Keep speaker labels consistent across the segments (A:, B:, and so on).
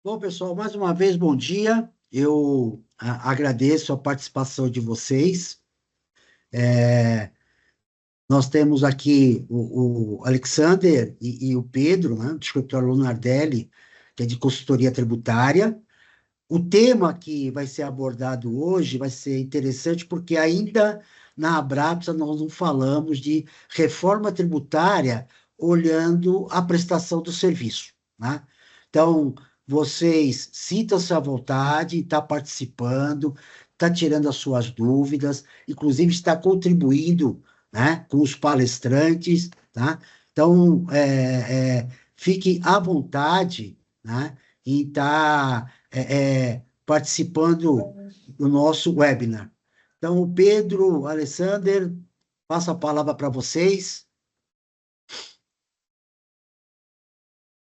A: Bom, pessoal, mais uma vez, bom dia. Eu agradeço a participação de vocês. Nós temos aqui o Alexander e o Pedro, né, do escritório Lunardelli, que é de consultoria tributária. O tema que vai ser abordado hoje vai ser interessante porque ainda na Abrapsa nós não falamos de reforma tributária olhando a prestação do serviço, né? Então, vocês sintam-se à vontade, está participando, está tirando as suas dúvidas, inclusive está contribuindo, né, com os palestrantes, tá? Então, fique à vontade, né, em estar participando do nosso webinar. Então, o Pedro, Alessander, passo a palavra para vocês.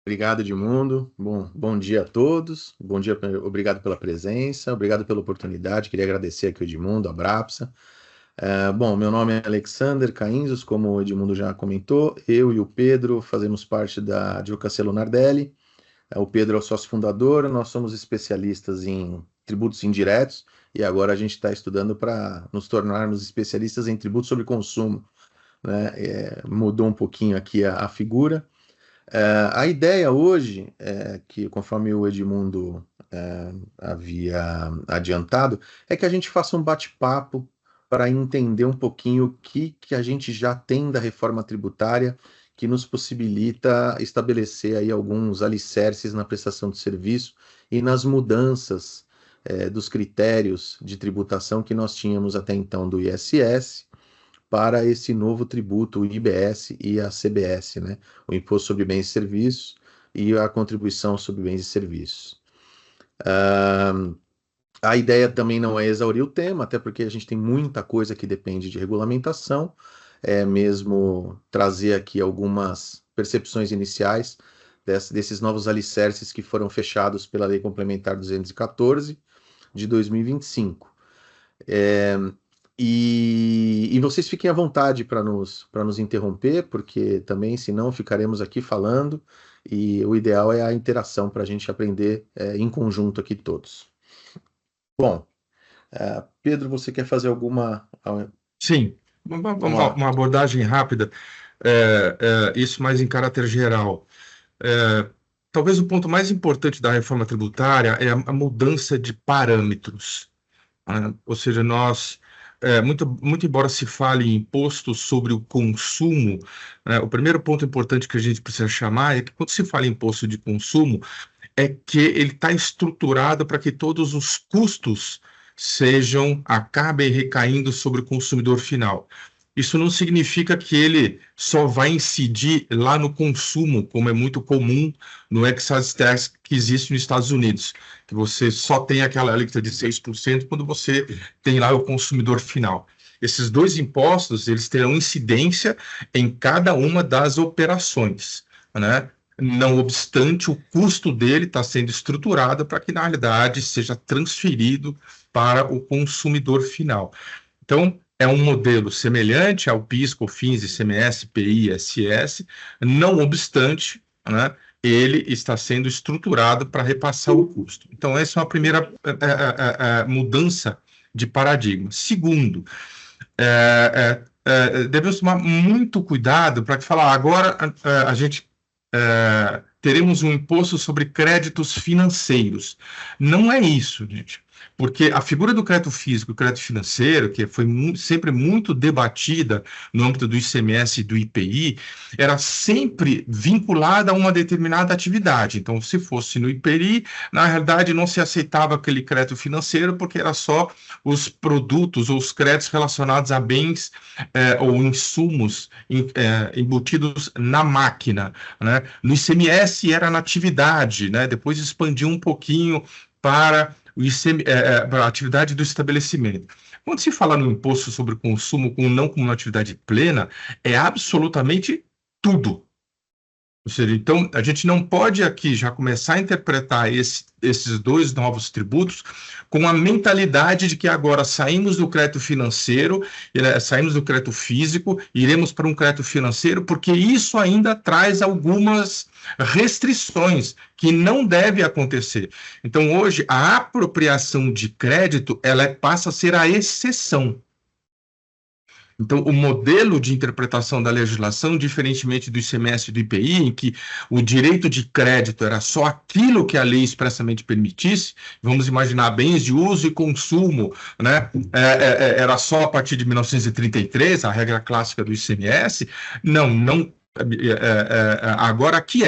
B: Obrigado, Edmundo. Bom dia a todos. Bom dia, obrigado pela presença, obrigado pela oportunidade. Queria agradecer aqui o Edmundo, a Brapsa. Bom, meu nome é Alexander Cainzos, como o Edmundo já comentou. Eu e o Pedro fazemos parte da Advocacia Lunardelli. O Pedro é o sócio fundador, nós somos especialistas em tributos indiretos e agora a gente está estudando para nos tornarmos especialistas em tributos sobre consumo, né? Mudou um pouquinho aqui a figura. A ideia hoje, que conforme o Edmundo havia adiantado, é que a gente faça um bate-papo para entender um pouquinho o que a gente já tem da reforma tributária que nos possibilita estabelecer aí alguns alicerces na prestação de serviço e nas mudanças dos critérios de tributação que nós tínhamos até então do ISS para esse novo tributo, o IBS e a CBS, né? O Imposto sobre Bens e Serviços e a Contribuição sobre Bens e Serviços. A ideia também não é exaurir o tema, até porque a gente tem muita coisa que depende de regulamentação, mesmo trazer aqui algumas percepções iniciais desses novos alicerces que foram fechados pela Lei Complementar 214 de 2025. E vocês fiquem à vontade para nos interromper, porque também, senão, ficaremos aqui falando, e o ideal é a interação para a gente aprender em conjunto aqui todos. Bom, Pedro, você quer fazer alguma...
C: Sim,
B: Vamos lá.
C: uma abordagem rápida, isso mais em caráter geral. Talvez o ponto mais importante da reforma tributária é a mudança de parâmetros, né? Ou seja, muito embora se fale em imposto sobre o consumo, o primeiro ponto importante que a gente precisa chamar é que quando se fala em imposto de consumo, é que ele está estruturado para que todos os custos acabem recaindo sobre o consumidor final. Isso não significa que ele só vai incidir lá no consumo, como é muito comum no excise tax que existe nos Estados Unidos, que você só tem aquela alíquota de 6% quando você tem lá o consumidor final. Esses dois impostos, eles terão incidência em cada uma das operações, né? Não obstante, o custo dele está sendo estruturado para que, na realidade, seja transferido para o consumidor final. Então, é um modelo semelhante ao PIS, COFINS, ICMS, PI, ISS, não obstante, né, ele está sendo estruturado para repassar o custo. Então, essa é uma primeira mudança de paradigma. Segundo, devemos tomar muito cuidado para falar agora a gente teremos um imposto sobre créditos financeiros. Não é isso, gente. Porque a figura do crédito físico e crédito financeiro, que foi sempre muito debatida no âmbito do ICMS e do IPI, era sempre vinculada a uma determinada atividade. Então, se fosse no IPI, na realidade não se aceitava aquele crédito financeiro porque era só os produtos ou os créditos relacionados a bens ou insumos embutidos na máquina, né? No ICMS era na atividade, né? Depois expandiu um pouquinho para para a atividade do estabelecimento. Quando se fala no imposto sobre o consumo não como uma atividade plena, é absolutamente tudo. Ou seja, então, a gente não pode aqui já começar a interpretar esses dois novos tributos com a mentalidade de que agora saímos do crédito financeiro, saímos do crédito físico, iremos para um crédito financeiro, porque isso ainda traz algumas restrições que não deve acontecer. Então, hoje, a apropriação de crédito, ela passa a ser a exceção. Então, o modelo de interpretação da legislação, diferentemente do ICMS e do IPI, em que o direito de crédito era só aquilo que a lei expressamente permitisse, vamos imaginar bens de uso e consumo, né? Era só a partir de 1933, a regra clássica do ICMS. Não. Agora, aqui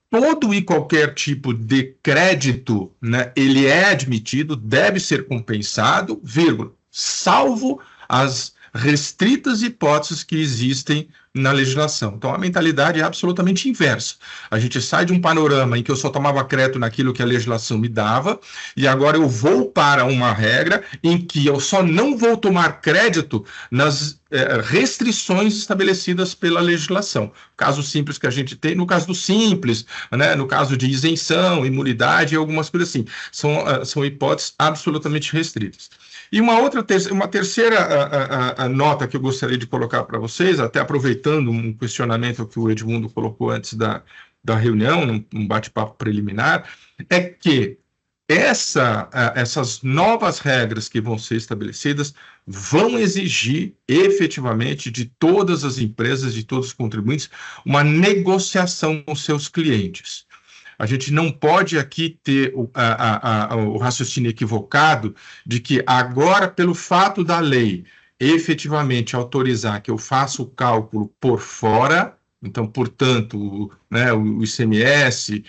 C: todo e qualquer tipo de crédito, né, ele é admitido, deve ser compensado, vírgula, salvo as restritas hipóteses que existem na legislação. Então, a mentalidade é absolutamente inversa. A gente sai de um panorama em que eu só tomava crédito naquilo que a legislação me dava, e agora eu vou para uma regra em que eu só não vou tomar crédito nas restrições estabelecidas pela legislação. Caso simples que a gente tem, no caso do simples, né, no caso de isenção, imunidade e algumas coisas assim. São hipóteses absolutamente restritas. E uma terceira nota que eu gostaria de colocar para vocês, até aproveitando um questionamento que o Edmundo colocou antes da reunião, num bate-papo preliminar, é que essas novas regras que vão ser estabelecidas vão exigir efetivamente de todas as empresas, de todos os contribuintes, uma negociação com seus clientes. A gente não pode aqui ter o raciocínio equivocado de que agora, pelo fato da lei efetivamente autorizar que eu faça o cálculo por fora, então, portanto, né, o ICMS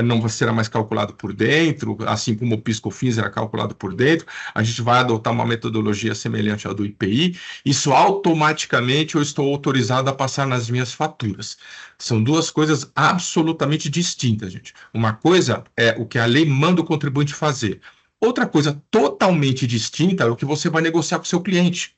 C: não será mais calculado por dentro, assim como o PIS/COFINS era calculado por dentro, a gente vai adotar uma metodologia semelhante à do IPI, isso automaticamente eu estou autorizado a passar nas minhas faturas. São duas coisas absolutamente distintas, gente. Uma coisa é o que a lei manda o contribuinte fazer. Outra coisa totalmente distinta é o que você vai negociar com o seu cliente.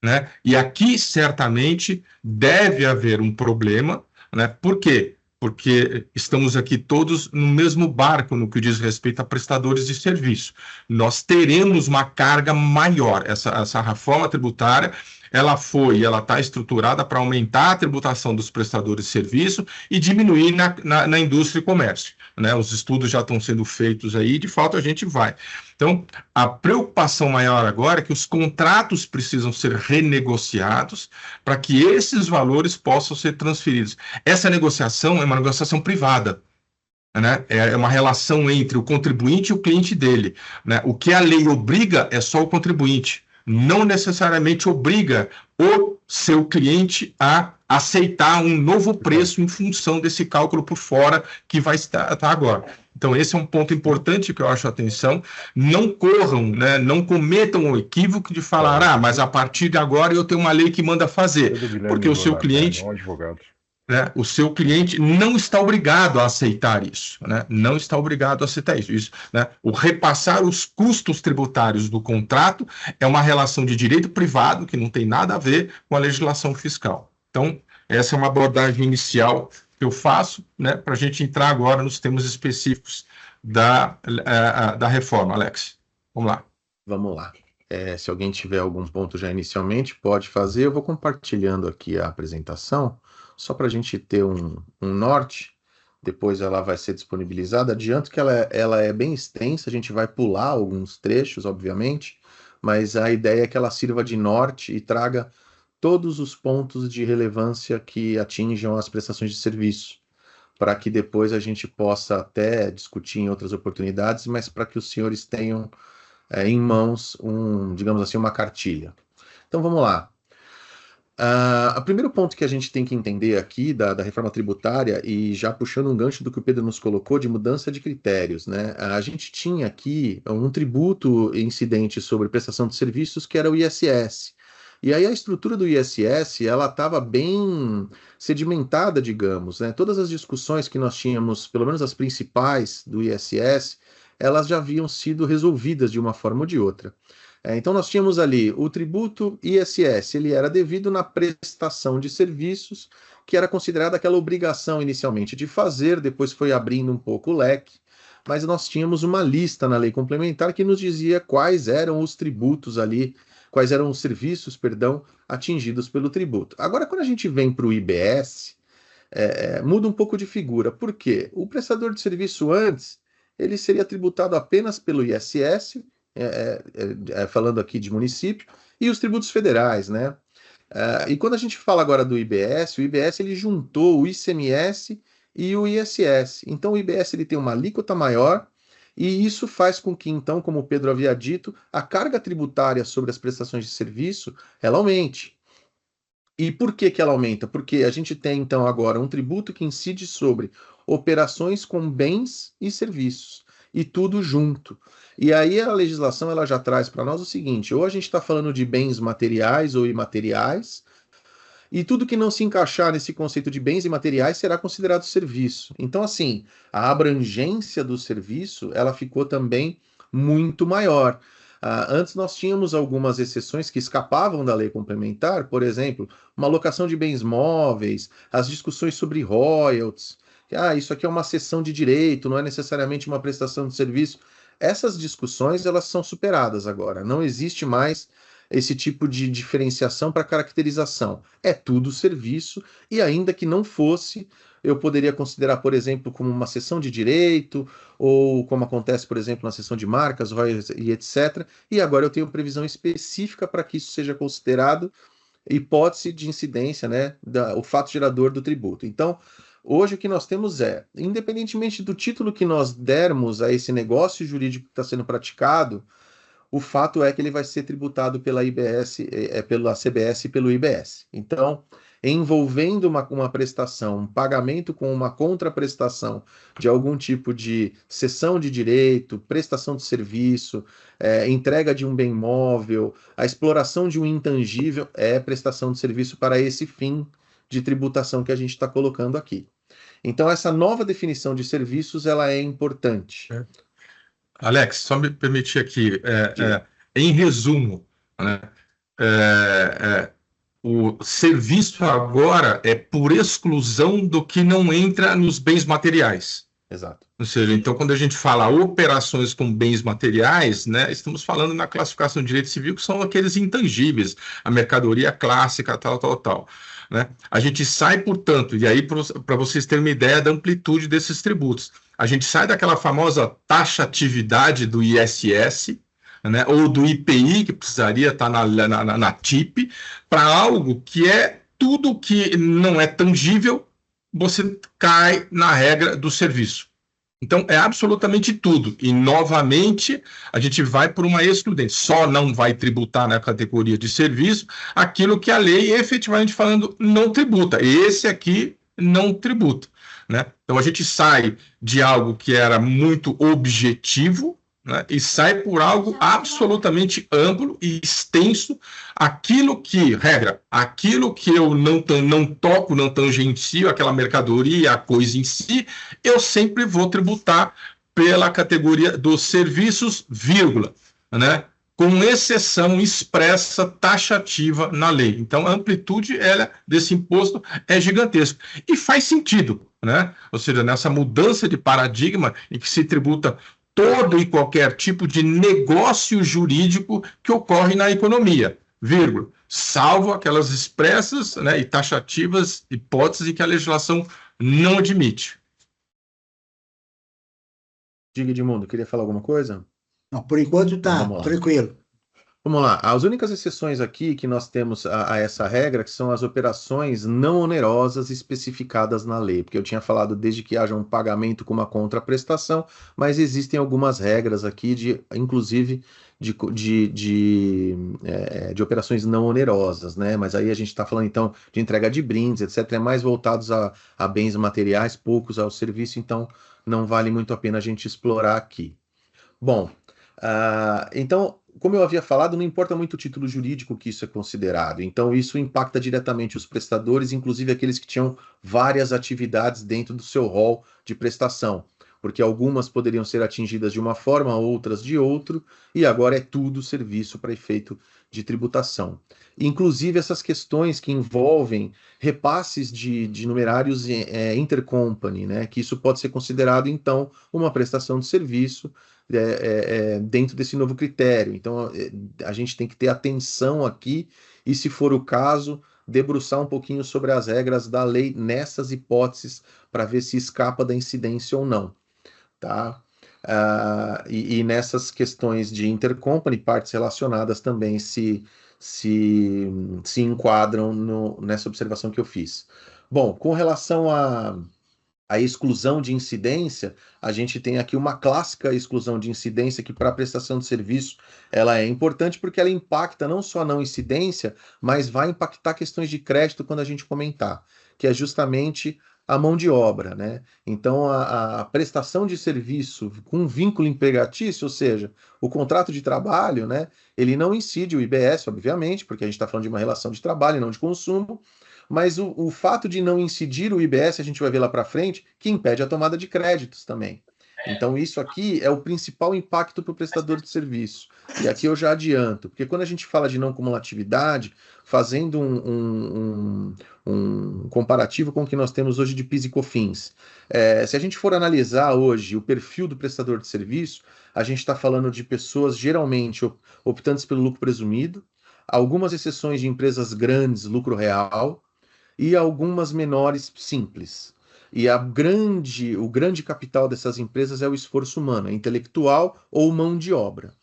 C: Né? E aqui, certamente, deve haver um problema, né? Por quê? Porque estamos aqui todos no mesmo barco no que diz respeito a prestadores de serviço. Nós teremos uma carga maior. Essa reforma tributária, ela está estruturada para aumentar a tributação dos prestadores de serviço e diminuir na indústria e comércio. Né? Os estudos já estão sendo feitos aí, de fato a gente vai. Então, a preocupação maior agora é que os contratos precisam ser renegociados para que esses valores possam ser transferidos. Essa negociação é uma negociação privada. Né? É uma relação entre o contribuinte e o cliente dele. Né? O que a lei obriga é só o contribuinte. Não necessariamente obriga o seu cliente a aceitar um novo preço em função desse cálculo por fora que vai estar agora. Então, esse é um ponto importante que eu acho atenção. Não corram, né, não cometam o equívoco de falar, mas a partir de agora eu tenho uma lei que manda fazer. Porque o seu cliente... Né, o seu cliente não está obrigado a aceitar isso, né? Não está obrigado a aceitar isso, né? O repassar os custos tributários do contrato é uma relação de direito privado que não tem nada a ver com a legislação fiscal. Então, essa é uma abordagem inicial que eu faço, né, para a gente entrar agora nos temas específicos da reforma. Alex, vamos lá.
B: Vamos lá. Se alguém tiver algum ponto já inicialmente, pode fazer. Eu vou compartilhando aqui a apresentação, só para a gente ter um norte. Depois ela vai ser disponibilizada. Adianto que ela é bem extensa, a gente vai pular alguns trechos, obviamente, mas a ideia é que ela sirva de norte e traga todos os pontos de relevância que atinjam as prestações de serviço, para que depois a gente possa até discutir em outras oportunidades, mas para que os senhores tenham em mãos, digamos assim, uma cartilha. Então vamos lá. O primeiro ponto que a gente tem que entender aqui da reforma tributária, e já puxando um gancho do que o Pedro nos colocou, de mudança de critérios, né? A gente tinha aqui um tributo incidente sobre prestação de serviços, que era o ISS. E aí a estrutura do ISS, ela estava bem sedimentada, digamos, né? Todas as discussões que nós tínhamos, pelo menos as principais do ISS, elas já haviam sido resolvidas de uma forma ou de outra. Então, nós tínhamos ali o tributo ISS, ele era devido na prestação de serviços, que era considerada aquela obrigação inicialmente de fazer, depois foi abrindo um pouco o leque, mas nós tínhamos uma lista na lei complementar que nos dizia quais eram os tributos ali, quais eram os serviços, perdão, atingidos pelo tributo. Agora, quando a gente vem para o IBS, muda um pouco de figura. Por quê? O prestador de serviço antes, ele seria tributado apenas pelo ISS, falando aqui de município, e os tributos federais, né? E quando a gente fala agora do IBS, o IBS ele juntou o ICMS e o ISS. Então o IBS ele tem uma alíquota maior, e isso faz com que, então, como o Pedro havia dito, a carga tributária sobre as prestações de serviço, ela aumente. E por que que ela aumenta? Porque a gente tem, então, agora um tributo que incide sobre operações com bens e serviços, e tudo junto. E aí a legislação ela já traz para nós o seguinte, ou a gente está falando de bens materiais ou imateriais, e tudo que não se encaixar nesse conceito de bens e materiais será considerado serviço. Então, assim, a abrangência do serviço, ela ficou também muito maior. Antes nós tínhamos algumas exceções que escapavam da lei complementar, por exemplo, uma locação de bens móveis, as discussões sobre royalties, isso aqui é uma cessão de direito, não é necessariamente uma prestação de serviço. Essas discussões, elas são superadas agora. Não existe mais esse tipo de diferenciação para caracterização. É tudo serviço, e ainda que não fosse, eu poderia considerar, por exemplo, como uma cessão de direito, ou como acontece, por exemplo, na cessão de marcas, royalties e etc. E agora eu tenho previsão específica para que isso seja considerado hipótese de incidência, né, o fato gerador do tributo. Então, hoje o que nós temos independentemente do título que nós dermos a esse negócio jurídico que está sendo praticado, o fato é que ele vai ser tributado pela IBS, pela CBS e pelo IBS. Então, envolvendo uma prestação, um pagamento com uma contraprestação de algum tipo de cessão de direito, prestação de serviço, entrega de um bem móvel, a exploração de um intangível, é prestação de serviço para esse fim de tributação que a gente está colocando aqui. Então, essa nova definição de serviços, ela é importante.
C: Alex, só me permitir aqui, em resumo, né, o serviço agora é por exclusão do que não entra nos bens materiais.
B: Exato.
C: Ou seja, então, quando a gente fala operações com bens materiais, né, estamos falando na classificação de direito civil, que são aqueles intangíveis, a mercadoria clássica, tal. Né? A gente sai, portanto, e aí para vocês terem uma ideia da amplitude desses tributos, a gente sai daquela famosa taxatividade do ISS, né, ou do IPI, que precisaria estar na TIP, para algo que é tudo que não é tangível, você cai na regra do serviço. Então, é absolutamente tudo. E, novamente, a gente vai por uma excludente. Só não vai tributar na categoria de serviço aquilo que a lei, efetivamente falando, não tributa. Esse aqui não tributa. Né? Então, a gente sai de algo que era muito objetivo, né, e sai por algo absolutamente amplo e extenso, aquilo que eu não toco, não tangencio, aquela mercadoria, a coisa em si, eu sempre vou tributar pela categoria dos serviços, vírgula, né, com exceção expressa taxativa na lei. Então, a amplitude desse imposto é gigantesca. E faz sentido, né? Ou seja, nessa mudança de paradigma em que se tributa todo e qualquer tipo de negócio jurídico que ocorre na economia, vírgula, salvo aquelas expressas, né, e taxativas hipóteses que a legislação não admite.
B: Diga, Edmundo, queria falar alguma coisa?
A: Não, por enquanto tá tranquilo.
B: Vamos lá. As únicas exceções aqui que nós temos a essa regra que são as operações não onerosas especificadas na lei, porque eu tinha falado desde que haja um pagamento com uma contraprestação, mas existem algumas regras aqui, inclusive de operações não onerosas, né? Mas aí a gente está falando então de entrega de brindes, etc., mais voltados a bens materiais, poucos ao serviço, então não vale muito a pena a gente explorar aqui. Bom, então, como eu havia falado, não importa muito o título jurídico que isso é considerado. Então, isso impacta diretamente os prestadores, inclusive aqueles que tinham várias atividades dentro do seu rol de prestação. porque algumas poderiam ser atingidas de uma forma, outras de outro, e agora é tudo serviço para efeito de tributação. Inclusive essas questões que envolvem repasses de numerários intercompany, né, que isso pode ser considerado, então, uma prestação de serviço dentro desse novo critério. Então, a gente tem que ter atenção aqui e, se for o caso, debruçar um pouquinho sobre as regras da lei nessas hipóteses para ver se escapa da incidência ou não, tá? E nessas questões de intercompany, partes relacionadas também se enquadram nessa observação que eu fiz. Bom, com relação a exclusão de incidência, a gente tem aqui uma clássica exclusão de incidência que para a prestação de serviço ela é importante porque ela impacta não só a não incidência, mas vai impactar questões de crédito quando a gente comentar, que é justamente a mão de obra, né? Então a prestação de serviço com vínculo empregatício, ou seja, o contrato de trabalho, né? Ele não incide o IBS, obviamente, porque a gente está falando de uma relação de trabalho e não de consumo, mas o fato de não incidir o IBS, a gente vai ver lá para frente, que impede a tomada de créditos também. Então, isso aqui é o principal impacto para o prestador de serviço. E aqui eu já adianto, porque quando a gente fala de não cumulatividade, fazendo um comparativo com o que nós temos hoje de PIS e COFINS, se a gente for analisar hoje o perfil do prestador de serviço, a gente está falando de pessoas geralmente optantes pelo lucro presumido, algumas exceções de empresas grandes, lucro real, e algumas menores simples. E o grande capital dessas empresas é o esforço humano, é intelectual ou mão de obra.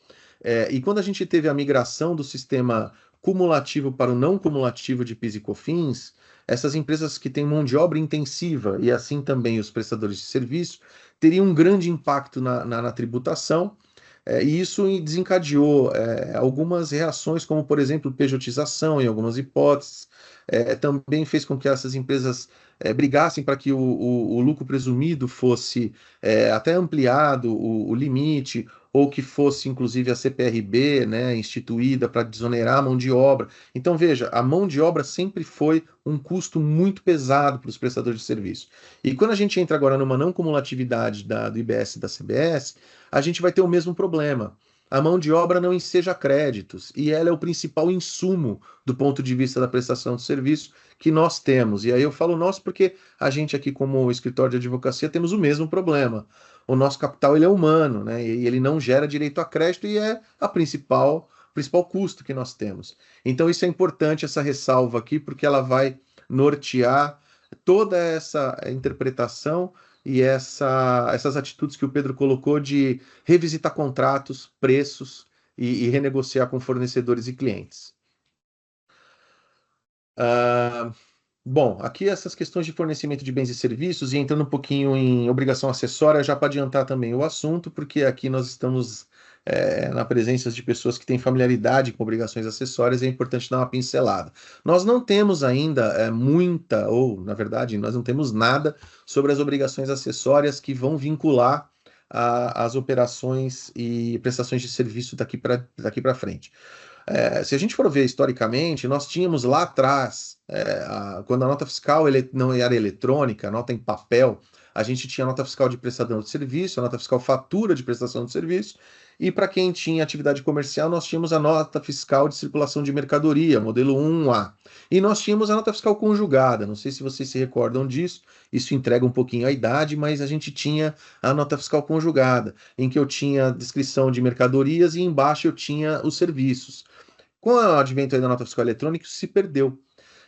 B: E quando a gente teve a migração do sistema cumulativo para o não cumulativo de PIS e COFINS, essas empresas que têm mão de obra intensiva e assim também os prestadores de serviço teriam um grande impacto na tributação. E isso desencadeou algumas reações, como, por exemplo, pejotização em algumas hipóteses. Também fez com que essas empresas brigassem para que o lucro presumido fosse até ampliado, o limite, ou que fosse, inclusive, a CPRB, né, instituída para desonerar a mão de obra. Então, veja, a mão de obra sempre foi um custo muito pesado para os prestadores de serviço. E quando a gente entra agora numa não cumulatividade do IBS e da CBS, a gente vai ter o mesmo problema. A mão de obra não enseja créditos e ela é o principal insumo do ponto de vista da prestação de serviço que nós temos. E aí eu falo nós porque a gente aqui como escritório de advocacia temos o mesmo problema. O nosso capital ele é humano, né? E ele não gera direito a crédito e é a principal custo que nós temos. Então isso é importante, essa ressalva aqui, porque ela vai nortear toda essa interpretação e essas atitudes que o Pedro colocou de revisitar contratos, preços e renegociar com fornecedores e clientes. Bom, aqui essas questões de fornecimento de bens e serviços, e entrando um pouquinho em obrigação acessória, já para adiantar também o assunto, porque aqui nós estamos na presença de pessoas que têm familiaridade com obrigações acessórias, e é importante dar uma pincelada. Nós não temos ainda muita, ou na verdade, nós não temos nada sobre as obrigações acessórias que vão vincular as operações e prestações de serviço daqui para frente. Se a gente for ver historicamente, nós tínhamos lá atrás, quando a nota fiscal não era eletrônica, a nota em papel, a gente tinha a nota fiscal de prestador de serviço, a nota fiscal fatura de prestação de serviço, e para quem tinha atividade comercial, nós tínhamos a nota fiscal de circulação de mercadoria, modelo 1A. E nós tínhamos a nota fiscal conjugada, não sei se vocês se recordam disso, isso entrega um pouquinho a idade, mas a gente tinha a nota fiscal conjugada, em que eu tinha a descrição de mercadorias e embaixo eu tinha os serviços. Com o advento aí da nota fiscal eletrônica, isso se perdeu.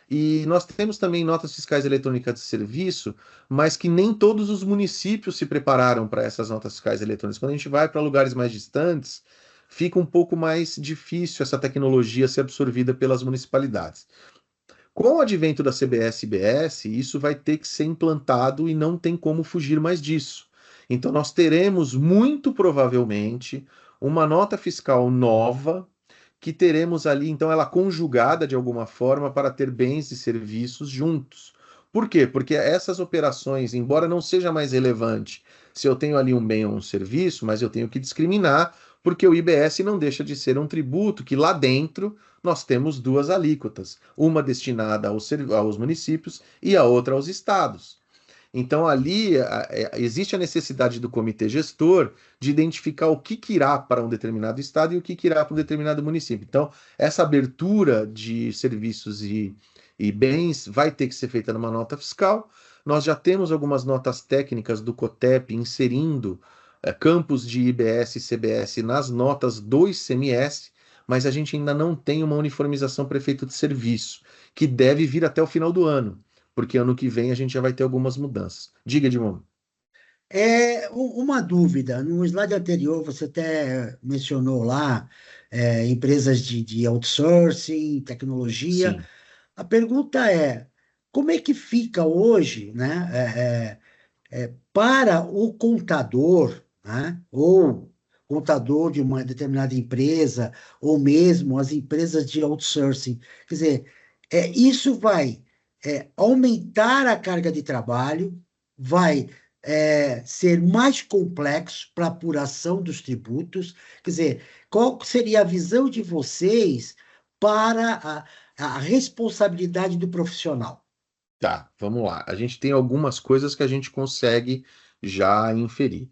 B: E nós temos também notas fiscais eletrônicas de serviço, mas que nem todos os municípios se prepararam para essas notas fiscais eletrônicas. Quando a gente vai para lugares mais distantes, fica um pouco mais difícil essa tecnologia ser absorvida pelas municipalidades. Com o advento da CBS e IBS, isso vai ter que ser implantado e não tem como fugir mais disso. Então, nós teremos, muito provavelmente, uma nota fiscal nova, que teremos ali, então, ela conjugada de alguma forma para ter bens e serviços juntos. Por quê? Porque essas operações, embora não seja mais relevante se eu tenho ali um bem ou um serviço, mas eu tenho que discriminar, porque o IBS não deixa de ser um tributo que lá dentro nós temos duas alíquotas, uma destinada aos municípios e a outra aos estados. Então, ali existe a necessidade do comitê gestor de identificar o que irá para um determinado estado e o que irá para um determinado município. Então, essa abertura de serviços e bens vai ter que ser feita numa nota fiscal. Nós já temos algumas notas técnicas do COTEP inserindo campos de IBS e CBS nas notas do ICMS, mas a gente ainda não tem uma uniformização para efeito de serviço, que deve vir até o final do ano, porque ano que vem a gente já vai ter algumas mudanças. Diga, Edmundo.
A: Uma dúvida, no slide anterior você até mencionou lá empresas de outsourcing, tecnologia.
B: Sim.
A: A pergunta é, como é que fica hoje, né, para o contador, né, ou contador de uma determinada empresa, ou mesmo as empresas de outsourcing? Quer dizer, isso vai aumentar a carga de trabalho, vai ser mais complexo para a apuração dos tributos. Quer dizer, qual seria a visão de vocês para a responsabilidade do profissional?
B: Tá, vamos lá. A gente tem algumas coisas que a gente consegue já inferir.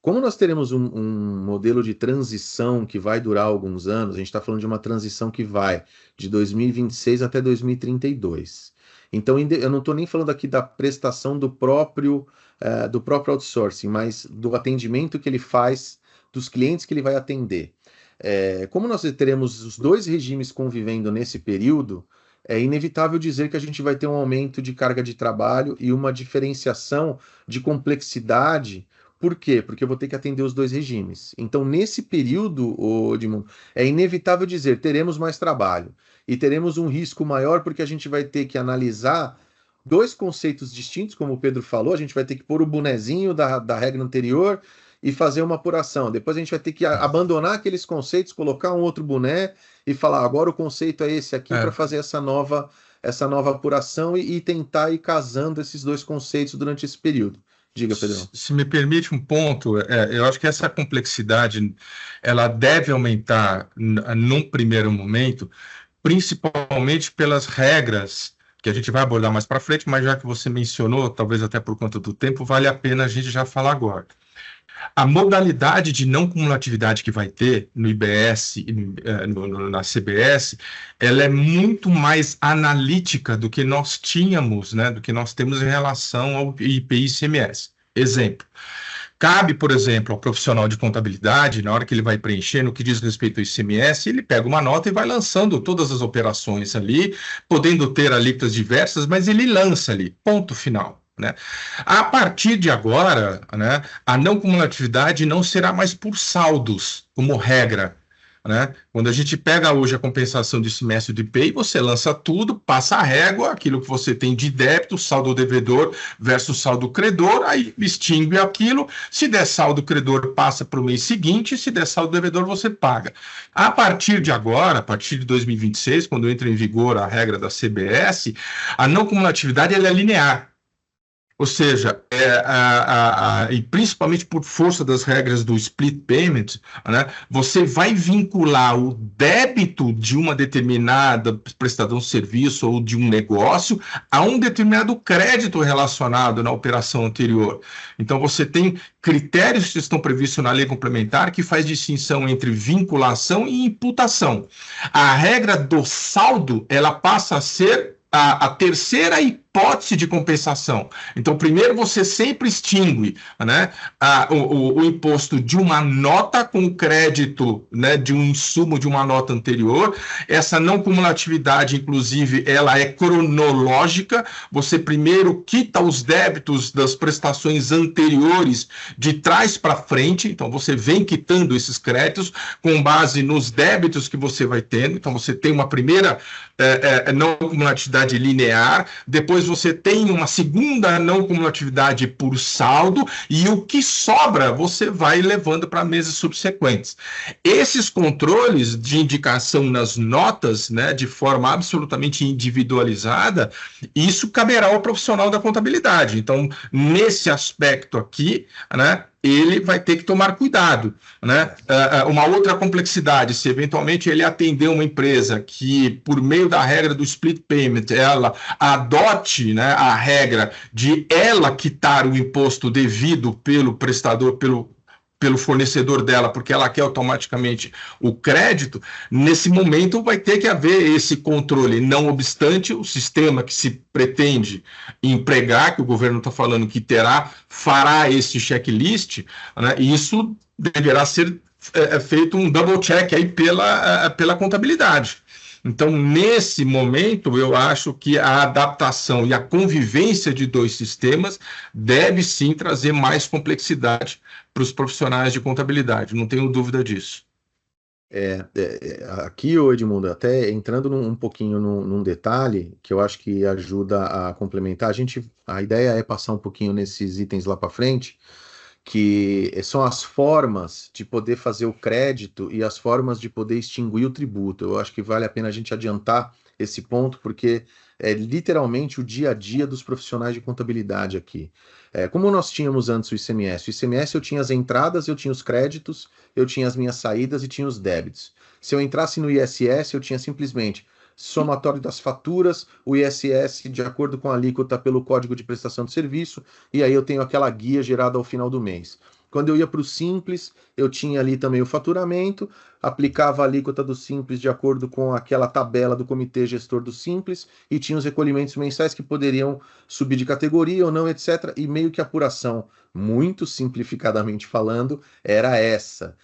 B: Como nós teremos um modelo de transição que vai durar alguns anos, a gente está falando de uma transição que vai de 2026 até 2032. Então, eu não estou nem falando aqui da prestação do próprio outsourcing, mas do atendimento que ele faz, dos clientes que ele vai atender. Como nós teremos os dois regimes convivendo nesse período, é inevitável dizer que a gente vai ter um aumento de carga de trabalho e uma diferenciação de complexidade. Por quê? Porque eu vou ter que atender os dois regimes. Então, nesse período, Edmundo, é inevitável dizer teremos mais trabalho e teremos um risco maior porque a gente vai ter que analisar dois conceitos distintos, como o Pedro falou, a gente vai ter que pôr o bonezinho da regra anterior e fazer uma apuração. Depois a gente vai ter que abandonar aqueles conceitos, colocar um outro boné e falar, agora o conceito é esse aqui para fazer essa nova apuração e tentar ir casando esses dois conceitos durante esse período. Diga, Pedrão.
C: Se me permite um ponto, eu acho que essa complexidade ela deve aumentar num primeiro momento, principalmente pelas regras que a gente vai abordar mais para frente, mas já que você mencionou, talvez até por conta do tempo, vale a pena a gente já falar agora. A modalidade de não cumulatividade que vai ter no IBS e na CBS, ela é muito mais analítica do que nós tínhamos, né, do que nós temos em relação ao IPI e ICMS. Exemplo. Cabe, por exemplo, ao profissional de contabilidade, na hora que ele vai preencher no que diz respeito ao ICMS, ele pega uma nota e vai lançando todas as operações ali, podendo ter alíquotas diversas, mas ele lança ali, ponto final. Né? A partir de agora, né, a não cumulatividade não será mais por saldos, como regra. Né? Quando a gente pega hoje a compensação de semestre de IPI, você lança tudo, passa a régua, aquilo que você tem de débito, saldo devedor versus saldo credor, aí extingue aquilo, se der saldo credor passa para o mês seguinte, se der saldo devedor você paga. A partir de agora, a partir de 2026, quando entra em vigor a regra da CBS, a não cumulatividade ela é linear. Ou seja, e principalmente por força das regras do split payment, né, você vai vincular o débito de uma determinada prestadão de serviço ou de um negócio a um determinado crédito relacionado na operação anterior. Então, você tem critérios que estão previstos na lei complementar que faz distinção entre vinculação e imputação. A regra do saldo, ela passa a ser a terceira hipótese de compensação. Então, primeiro você sempre extingue, né, o imposto de uma nota com o crédito, né, de um insumo de uma nota anterior. Essa não cumulatividade, inclusive, ela é cronológica. Você primeiro quita os débitos das prestações anteriores de trás para frente. Então, você vem quitando esses créditos com base nos débitos que você vai tendo. Então, você tem uma primeira não cumulatividade linear, depois você tem uma segunda não cumulatividade por saldo, e o que sobra você vai levando para meses subsequentes. Esses controles de indicação nas notas, né, de forma absolutamente individualizada, isso caberá ao profissional da contabilidade. Então, nesse aspecto aqui, né, ele vai ter que tomar cuidado, né? Uma outra complexidade, se eventualmente ele atender uma empresa que, por meio da regra do split payment, ela adote, né, a regra de ela quitar o imposto devido pelo prestador, pelo fornecedor dela, porque ela quer automaticamente o crédito, nesse momento vai ter que haver esse controle. Não obstante, o sistema que se pretende empregar, que o governo está falando que fará esse checklist, né, e isso deverá ser feito um double check aí pela contabilidade. Então, nesse momento, eu acho que a adaptação e a convivência de dois sistemas deve sim trazer mais complexidade para os profissionais de contabilidade, não tenho dúvida disso.
B: Aqui, Edmundo, até entrando um pouquinho num detalhe que eu acho que ajuda a complementar, a ideia é passar um pouquinho nesses itens lá para frente, que são as formas de poder fazer o crédito e as formas de poder extinguir o tributo. Eu acho que vale a pena a gente adiantar esse ponto, porque é literalmente o dia a dia dos profissionais de contabilidade aqui. Como nós tínhamos antes o ICMS eu tinha as entradas, eu tinha os créditos, eu tinha as minhas saídas e tinha os débitos. Se eu entrasse no ISS, eu tinha simplesmente somatório das faturas, o ISS de acordo com a alíquota pelo Código de Prestação de Serviço, e aí eu tenho aquela guia gerada ao final do mês. Quando eu ia para o Simples, eu tinha ali também o faturamento, aplicava a alíquota do Simples de acordo com aquela tabela do comitê gestor do Simples, e tinha os recolhimentos mensais que poderiam subir de categoria ou não, etc. E meio que a apuração, muito simplificadamente falando, era essa.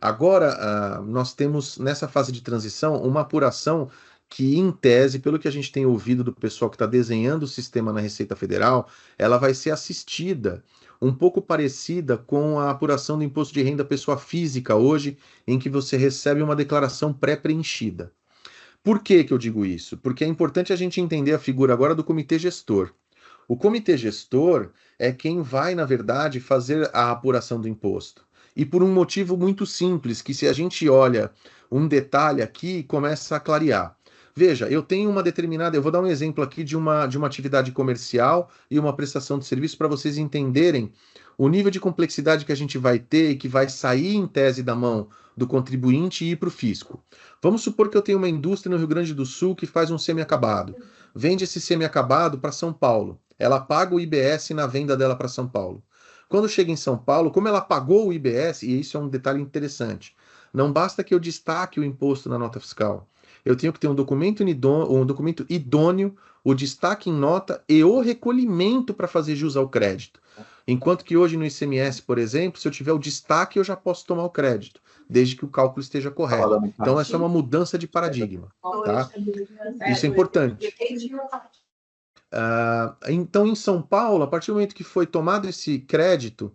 B: Agora, nós temos nessa fase de transição uma apuração que, em tese, pelo que a gente tem ouvido do pessoal que está desenhando o sistema na Receita Federal, ela vai ser assistida, um pouco parecida com a apuração do imposto de renda pessoa física hoje, em que você recebe uma declaração pré-preenchida. Por que eu digo isso? Porque é importante a gente entender a figura agora do comitê gestor. O comitê gestor é quem vai, na verdade, fazer a apuração do imposto. E por um motivo muito simples, que se a gente olha um detalhe aqui, começa a clarear. Veja, eu tenho uma determinada, eu vou dar um exemplo aqui de uma atividade comercial e uma prestação de serviço para vocês entenderem o nível de complexidade que a gente vai ter e que vai sair em tese da mão do contribuinte e ir para o fisco. Vamos supor que eu tenho uma indústria no Rio Grande do Sul que faz um semi-acabado. Vende esse semi-acabado para São Paulo. Ela paga o IBS na venda dela para São Paulo. Quando chega em São Paulo, como ela pagou o IBS, e isso é um detalhe interessante, não basta que eu destaque o imposto na nota fiscal. Eu tenho que ter um documento idôneo, o destaque em nota e o recolhimento para fazer jus ao crédito. Enquanto que hoje no ICMS, por exemplo, se eu tiver o destaque, eu já posso tomar o crédito, desde que o cálculo esteja correto. Então, essa é uma mudança de paradigma. Tá? Isso é importante. Então, em São Paulo, a partir do momento que foi tomado esse crédito,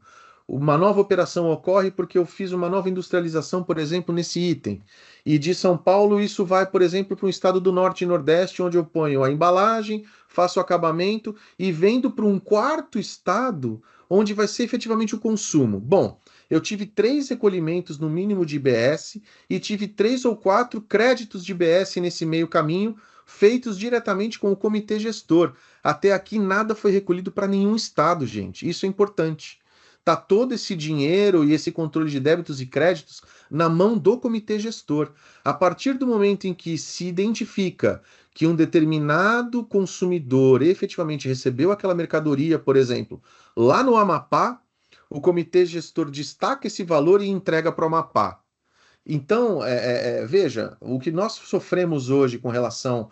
B: uma nova operação ocorre porque eu fiz uma nova industrialização, por exemplo, nesse item. E de São Paulo, isso vai, por exemplo, para um estado do Norte e Nordeste, onde eu ponho a embalagem, faço o acabamento e vendo para um quarto estado, onde vai ser efetivamente o consumo. Bom, eu tive 3 recolhimentos no mínimo de IBS e tive 3 ou 4 créditos de IBS nesse meio caminho, feitos diretamente com o comitê gestor. Até aqui nada foi recolhido para nenhum estado, gente. Isso é importante. Está todo esse dinheiro e esse controle de débitos e créditos na mão do comitê gestor. A partir do momento em que se identifica que um determinado consumidor efetivamente recebeu aquela mercadoria, por exemplo, lá no Amapá, o comitê gestor destaca esse valor e entrega para o Amapá. Então, veja, o que nós sofremos hoje com relação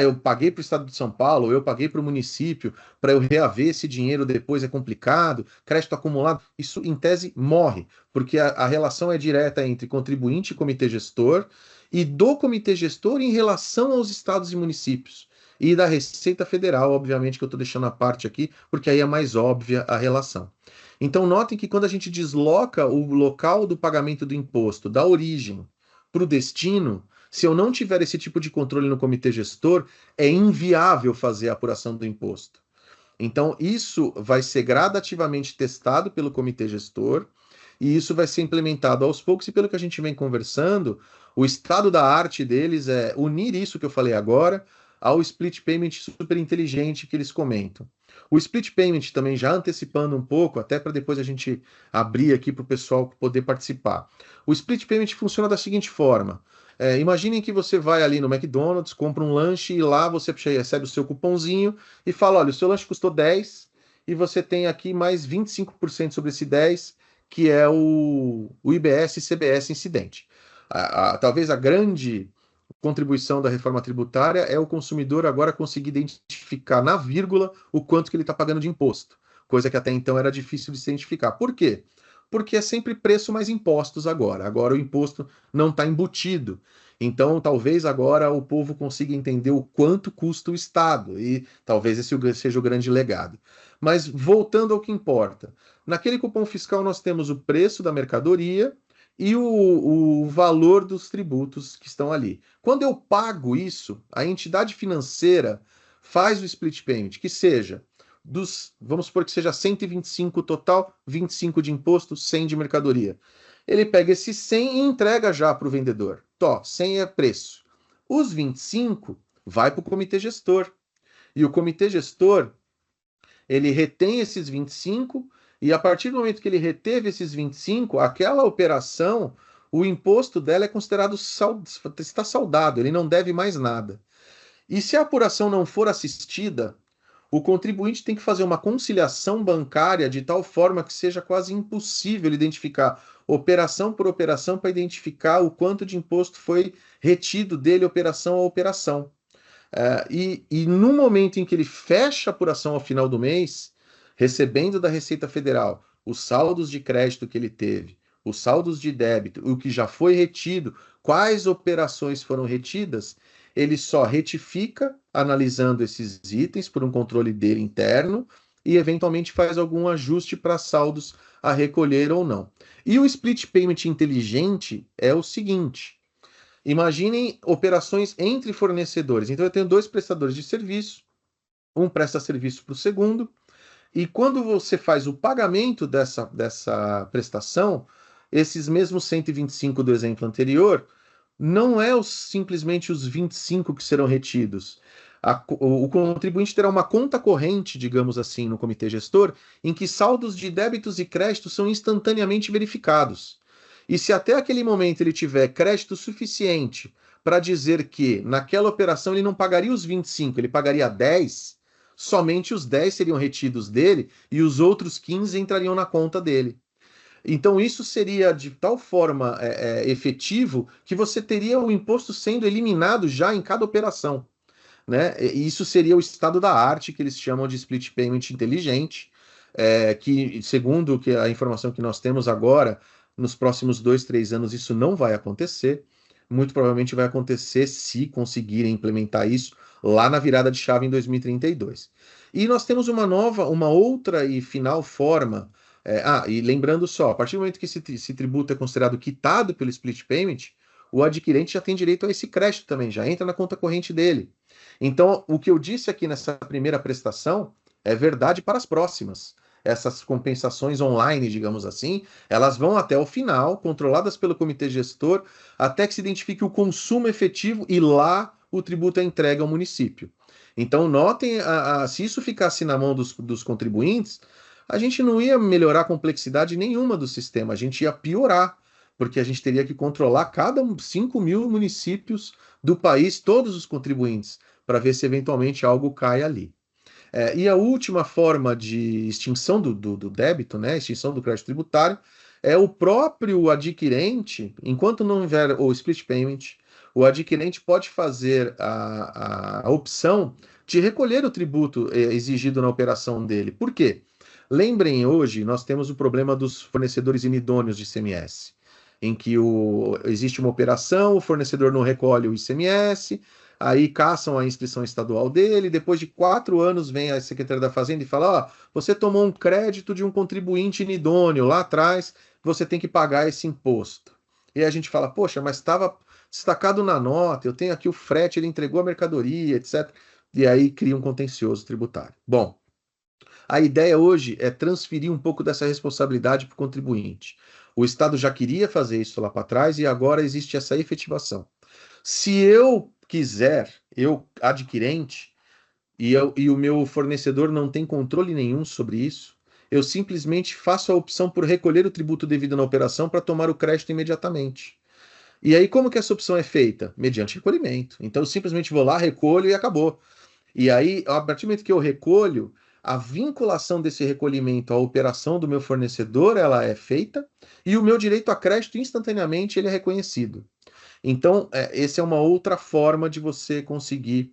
B: eu paguei para o estado de São Paulo, eu paguei para o município, para eu reaver esse dinheiro depois é complicado, crédito acumulado, isso em tese morre, porque a relação é direta entre contribuinte e comitê gestor, e do comitê gestor em relação aos estados e municípios. E da Receita Federal, obviamente, que eu estou deixando a parte aqui, porque aí é mais óbvia a relação. Então, notem que quando a gente desloca o local do pagamento do imposto da origem para o destino, se eu não tiver esse tipo de controle no comitê gestor, é inviável fazer a apuração do imposto. Então, isso vai ser gradativamente testado pelo comitê gestor e isso vai ser implementado aos poucos. E pelo que a gente vem conversando, o estado da arte deles é unir isso que eu falei agora, ao split payment super inteligente que eles comentam. O split payment também, já antecipando um pouco, até para depois a gente abrir aqui para o pessoal poder participar. O split payment funciona da seguinte forma. Imaginem que você vai ali no McDonald's, compra um lanche e lá você recebe o seu cupomzinho e fala, olha, o seu lanche custou 10 e você tem aqui mais 25% sobre esse 10, que é o IBS e CBS incidente. Talvez a grande contribuição da reforma tributária é o consumidor agora conseguir identificar na vírgula o quanto que ele está pagando de imposto, coisa que até então era difícil de se identificar. Por quê? Porque é sempre preço mais impostos agora. Agora o imposto não está embutido. Então, talvez agora o povo consiga entender o quanto custa o Estado, e talvez esse seja o grande legado. Mas, voltando ao que importa, naquele cupom fiscal nós temos o preço da mercadoria e o valor dos tributos que estão ali. Quando eu pago isso, a entidade financeira faz o split payment, que seja vamos supor que seja 125 total, 25 de imposto, 100 de mercadoria. Ele pega esse 100 e entrega já para o vendedor. 100 é preço. Os 25 vai para o comitê gestor. E o comitê gestor, ele retém esses 25 e a partir do momento que ele reteve esses 25, aquela operação, o imposto dela é considerado está saldado, ele não deve mais nada. E se a apuração não for assistida, o contribuinte tem que fazer uma conciliação bancária de tal forma que seja quase impossível identificar operação por operação para identificar o quanto de imposto foi retido dele operação a operação. E no momento em que ele fecha a apuração ao final do mês, recebendo da Receita Federal os saldos de crédito que ele teve, os saldos de débito, o que já foi retido, quais operações foram retidas, ele só retifica analisando esses itens por um controle dele interno e eventualmente faz algum ajuste para saldos a recolher ou não. E o split payment inteligente é o seguinte: imaginem operações entre fornecedores. Então eu tenho dois prestadores de serviço, um presta serviço para o segundo, e quando você faz o pagamento dessa prestação, esses mesmos 125 do exemplo anterior, não é simplesmente os 25 que serão retidos. O contribuinte terá uma conta corrente, digamos assim, no comitê gestor, em que saldos de débitos e créditos são instantaneamente verificados. E se até aquele momento ele tiver crédito suficiente para dizer que naquela operação ele não pagaria os 25, ele pagaria 10, somente os 10 seriam retidos dele e os outros 15 entrariam na conta dele. Então isso seria de tal forma efetivo que você teria o imposto sendo eliminado já em cada operação, né? E isso seria o estado da arte que eles chamam de split payment inteligente, que segundo a informação que nós temos agora, nos próximos 2, 3 anos isso não vai acontecer. Muito provavelmente vai acontecer se conseguirem implementar isso lá na virada de chave em 2032. E nós temos uma outra e final forma. E lembrando só, a partir do momento que esse tributo é considerado quitado pelo split payment, o adquirente já tem direito a esse crédito também, já entra na conta corrente dele. Então, o que eu disse aqui nessa primeira prestação é verdade para as próximas. Essas compensações online, digamos assim, elas vão até o final, controladas pelo comitê gestor, até que se identifique o consumo efetivo e lá o tributo é entregue ao município. Então, notem, se isso ficasse na mão dos contribuintes, a gente não ia melhorar a complexidade nenhuma do sistema, a gente ia piorar, porque a gente teria que controlar cada 5 mil municípios do país, todos os contribuintes, para ver se eventualmente algo cai ali. E a última forma de extinção do débito, né, extinção do crédito tributário, é o próprio adquirente, enquanto não houver o split payment, o adquirente pode fazer a opção de recolher o tributo exigido na operação dele. Por quê? Lembrem, hoje nós temos o problema dos fornecedores inidôneos de ICMS, em que existe uma operação, o fornecedor não recolhe o ICMS, aí caçam a inscrição estadual dele, depois de 4 anos vem a Secretaria da Fazenda e fala, você tomou um crédito de um contribuinte inidôneo lá atrás, você tem que pagar esse imposto. E aí a gente fala, poxa, mas estava destacado na nota, eu tenho aqui o frete, ele entregou a mercadoria, etc. E aí cria um contencioso tributário. Bom, a ideia hoje é transferir um pouco dessa responsabilidade para o contribuinte. O Estado já queria fazer isso lá para trás e agora existe essa efetivação. Se eu quiser, eu, adquirente, e o meu fornecedor não tem controle nenhum sobre isso, eu simplesmente faço a opção por recolher o tributo devido na operação para tomar o crédito imediatamente. E aí, como que essa opção é feita? Mediante recolhimento. Então, eu simplesmente vou lá, recolho e acabou. E aí, a partir do momento que eu recolho, a vinculação desse recolhimento à operação do meu fornecedor, ela é feita, e o meu direito a crédito, instantaneamente, ele é reconhecido. Então, essa é uma outra forma de você conseguir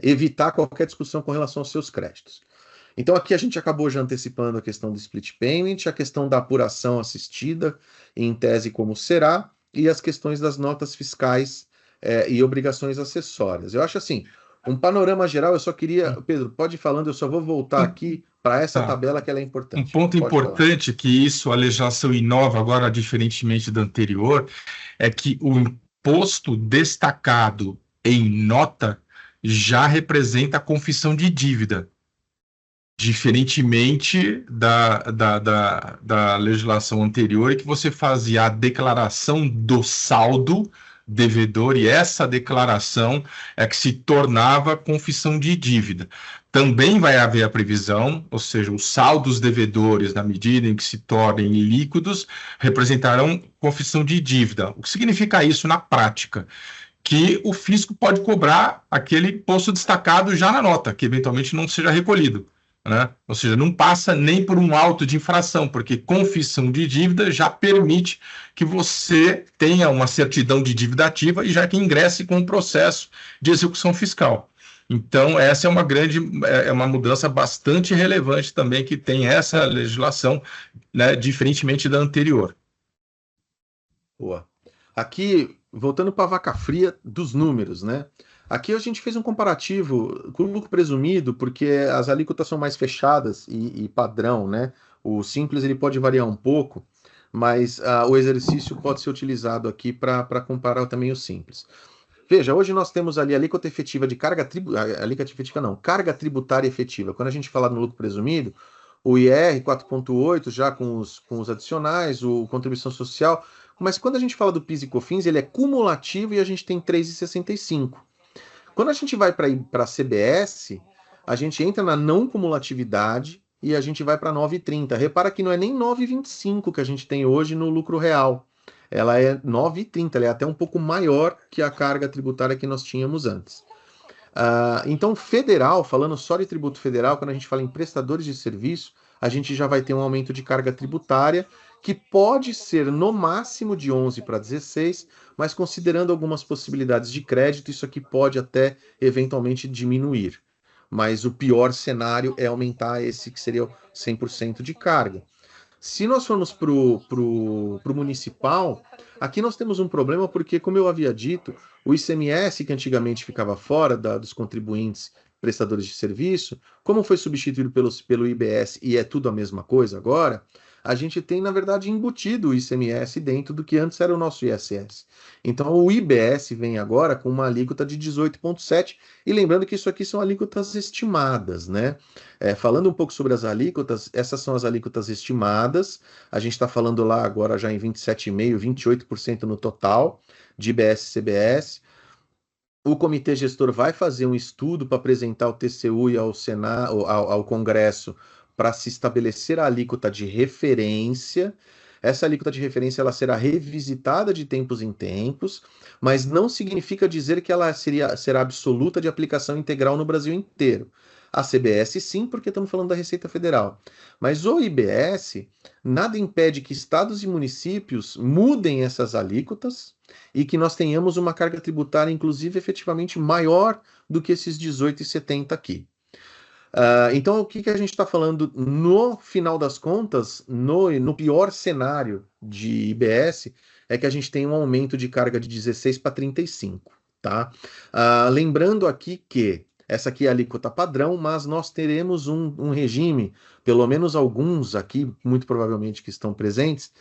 B: evitar qualquer discussão com relação aos seus créditos. Então, aqui a gente acabou já antecipando a questão do split payment, a questão da apuração assistida, em tese como será, e as questões das notas fiscais e obrigações acessórias. Eu acho assim, um panorama geral, eu só queria... Pedro, pode ir falando, eu só vou voltar aqui para essa
C: Tá.
B: tabela que ela é
C: Um
B: importante.
C: ponto
B: Pode falar.
C: importante que isso, a legislação inova agora, diferentemente da anterior, é que o imposto destacado em nota já representa a confissão de dívida, diferentemente da legislação anterior, em que você fazia a declaração do saldo devedor, e essa declaração é que se tornava confissão de dívida. Também vai haver a previsão, ou seja, os saldos devedores, na medida em que se tornem líquidos, representarão confissão de dívida. O que significa isso na prática? Que o fisco pode cobrar aquele imposto destacado já na nota, que eventualmente não seja recolhido, né? Ou seja, não passa nem por um auto de infração, porque confissão de dívida já permite que você tenha uma certidão de dívida ativa e já que ingresse com um processo de execução fiscal. Então, essa é uma mudança bastante relevante também que tem essa legislação, né, diferentemente da anterior.
B: Boa. Aqui, voltando para a vaca fria dos números, né? Aqui a gente fez um comparativo com o lucro presumido, porque as alíquotas são mais fechadas e padrão, né? O simples ele pode variar um pouco, mas o exercício pode ser utilizado aqui para comparar também o simples. Veja, hoje nós temos ali a alíquota efetiva de carga tributária, alíquota efetiva não, carga tributária efetiva. Quando a gente fala no lucro presumido, o IR 4.8 já com os adicionais, o contribuição social, mas quando a gente fala do PIS e COFINS, ele é cumulativo e a gente tem 3,65. Quando a gente vai para a CBS, a gente entra na não cumulatividade e a gente vai para 9,30. Repara que não é nem 9,25 que a gente tem hoje no lucro real. Ela é 9,30, ela é até um pouco maior que a carga tributária que nós tínhamos antes. Então, federal, falando só de tributo federal, quando a gente fala em prestadores de serviço, a gente já vai ter um aumento de carga tributária que pode ser no máximo de 11 para 16, mas considerando algumas possibilidades de crédito, isso aqui pode até eventualmente diminuir. Mas o pior cenário é aumentar esse que seria o 100% de carga. Se nós formos para o municipal, aqui nós temos um problema porque, como eu havia dito, o ICMS, que antigamente ficava fora dos contribuintes prestadores de serviço, como foi substituído pelo IBS e é tudo a mesma coisa agora, a gente tem, na verdade, embutido o ICMS dentro do que antes era o nosso ISS. Então, o IBS vem agora com uma alíquota de 18,7%, e lembrando que isso aqui são alíquotas estimadas, né? Falando um pouco sobre as alíquotas, essas são as alíquotas estimadas, a gente está falando lá agora já em 27,5%, 28% no total de IBS e CBS. O comitê gestor vai fazer um estudo para apresentar ao TCU e ao Senado, ao Congresso, para se estabelecer a alíquota de referência. Essa alíquota de referência ela será revisitada de tempos em tempos, mas não significa dizer que ela será absoluta de aplicação integral no Brasil inteiro. A CBS sim, porque estamos falando da Receita Federal. Mas o IBS, nada impede que estados e municípios mudem essas alíquotas e que nós tenhamos uma carga tributária, inclusive, efetivamente maior do que esses 18,70 aqui. Então, o que a gente está falando no final das contas, no pior cenário de IBS, é que a gente tem um aumento de carga de 16 para 35, tá? Lembrando aqui que essa aqui é a alíquota padrão, mas nós teremos um regime, pelo menos alguns aqui, muito provavelmente que estão presentes,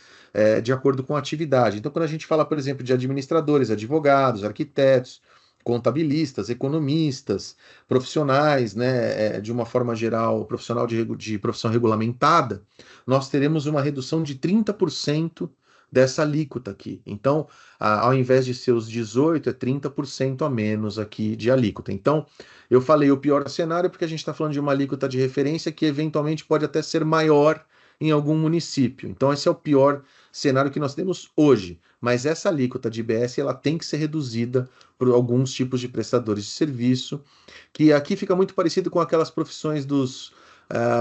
B: de acordo com a atividade. Então, quando a gente fala, por exemplo, de administradores, advogados, arquitetos, contabilistas, economistas, profissionais, né, de uma forma geral, profissional de profissão regulamentada, nós teremos uma redução de 30% dessa alíquota aqui. Então, ao invés de ser os 18%, é 30% a menos aqui de alíquota. Então, eu falei o pior cenário porque a gente está falando de uma alíquota de referência que eventualmente pode até ser maior em algum município. Então, esse é o pior cenário que nós temos hoje. Mas essa alíquota de IBS ela tem que ser reduzida por alguns tipos de prestadores de serviço, que aqui fica muito parecido com aquelas profissões dos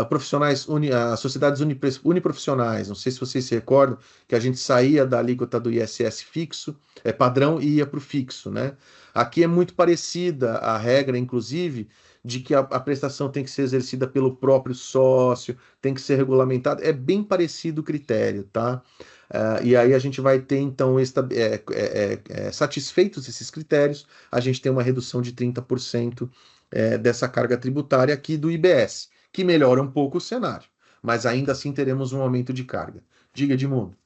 B: profissionais, sociedades uniprofissionais. Não sei se vocês se recordam que a gente saía da alíquota do ISS fixo, padrão, e ia para o fixo, né? Aqui é muito parecida a regra, inclusive, de que a prestação tem que ser exercida pelo próprio sócio, tem que ser regulamentada. É bem parecido o critério, tá? E aí a gente vai ter, então, satisfeitos esses critérios, a gente tem uma redução de 30% dessa carga tributária aqui do IBS, que melhora um pouco o cenário, mas ainda assim teremos um aumento de carga. Diga, Edmundo.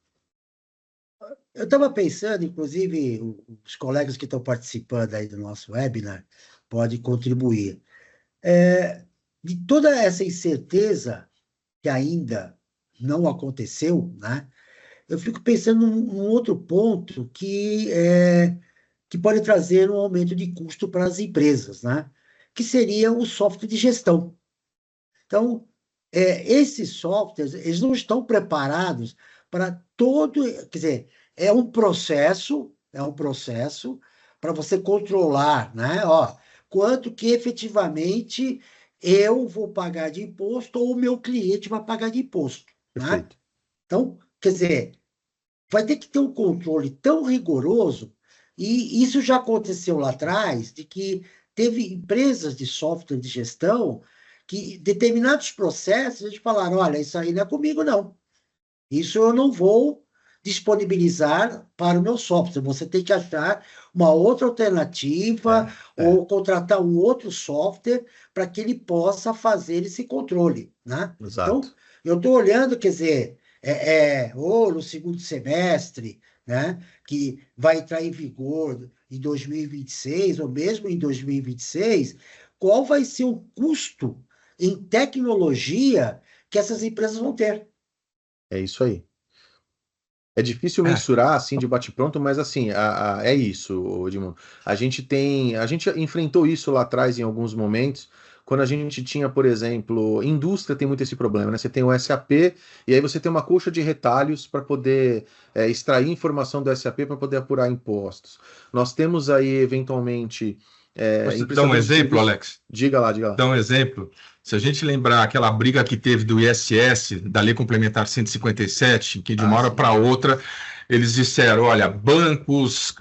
A: Eu estava pensando, inclusive, os colegas que estão participando aí do nosso webinar podem contribuir. De toda essa incerteza que ainda não aconteceu, né? Eu fico pensando num outro ponto que pode trazer um aumento de custo para as empresas, né? Que seria o software de gestão. Então, esses softwares, eles não estão preparados para todo... Quer dizer, é um processo para você controlar, né? Ó, quanto que efetivamente eu vou pagar de imposto ou o meu cliente vai pagar de imposto, né? Então, quer dizer, vai ter que ter um controle tão rigoroso, e isso já aconteceu lá atrás, de que teve empresas de software de gestão que determinados processos eles falaram, olha, isso aí não é comigo, não. Isso eu não vou disponibilizar para o meu software. Você tem que achar uma outra alternativa ou contratar um outro software para que ele possa fazer esse controle, né?
B: Exato.
A: Então, eu estou olhando, quer dizer, ou no segundo semestre, né, que vai entrar em vigor em 2026, ou mesmo em 2026, qual vai ser o custo em tecnologia que essas empresas vão ter?
B: É isso aí. É difícil mensurar assim de bate-pronto, mas assim, é isso, Edmundo. A gente enfrentou isso lá atrás em alguns momentos, quando a gente tinha, por exemplo, indústria tem muito esse problema, né? Você tem o SAP e aí você tem uma colcha de retalhos para poder extrair informação do SAP para poder apurar impostos. Nós temos aí, eventualmente...
C: Você dá um exemplo, Alex?
B: Diga lá.
C: Dá um exemplo. Se a gente lembrar aquela briga que teve do ISS, da Lei Complementar 157, que de uma hora para outra eles disseram, olha, bancos,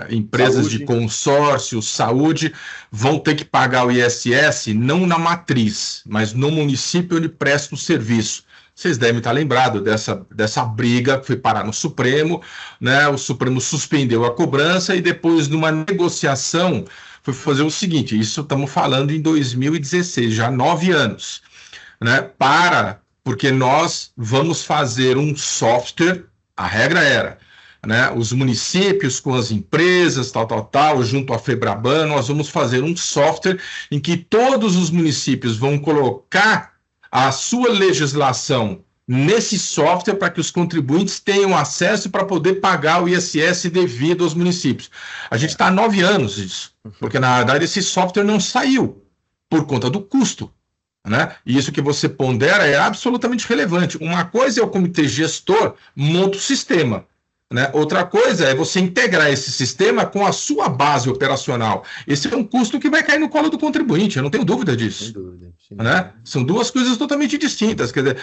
C: empresas de consórcio, saúde, vão ter que pagar o ISS não na matriz, mas no município onde presta o serviço. Vocês devem estar lembrados dessa briga que foi parar no Supremo, né? O Supremo suspendeu a cobrança e depois, numa negociação, foi fazer o seguinte, isso estamos falando em 2016, já 9 anos, né? Porque nós vamos fazer um software, a regra era, né? Os municípios com as empresas, tal, junto à FEBRABAN, nós vamos fazer um software em que todos os municípios vão colocar a sua legislação nesse software para que os contribuintes tenham acesso para poder pagar o ISS devido aos municípios. A gente está há 9 anos disso, porque na verdade esse software não saiu por conta do custo, né? E isso que você pondera é absolutamente relevante. Uma coisa é o comitê gestor monta o sistema, né? Outra coisa é você integrar esse sistema com a sua base operacional. Esse é um custo que vai cair no colo do contribuinte, eu não tenho dúvida disso. Sem dúvida. Né? São duas coisas totalmente distintas. Quer dizer,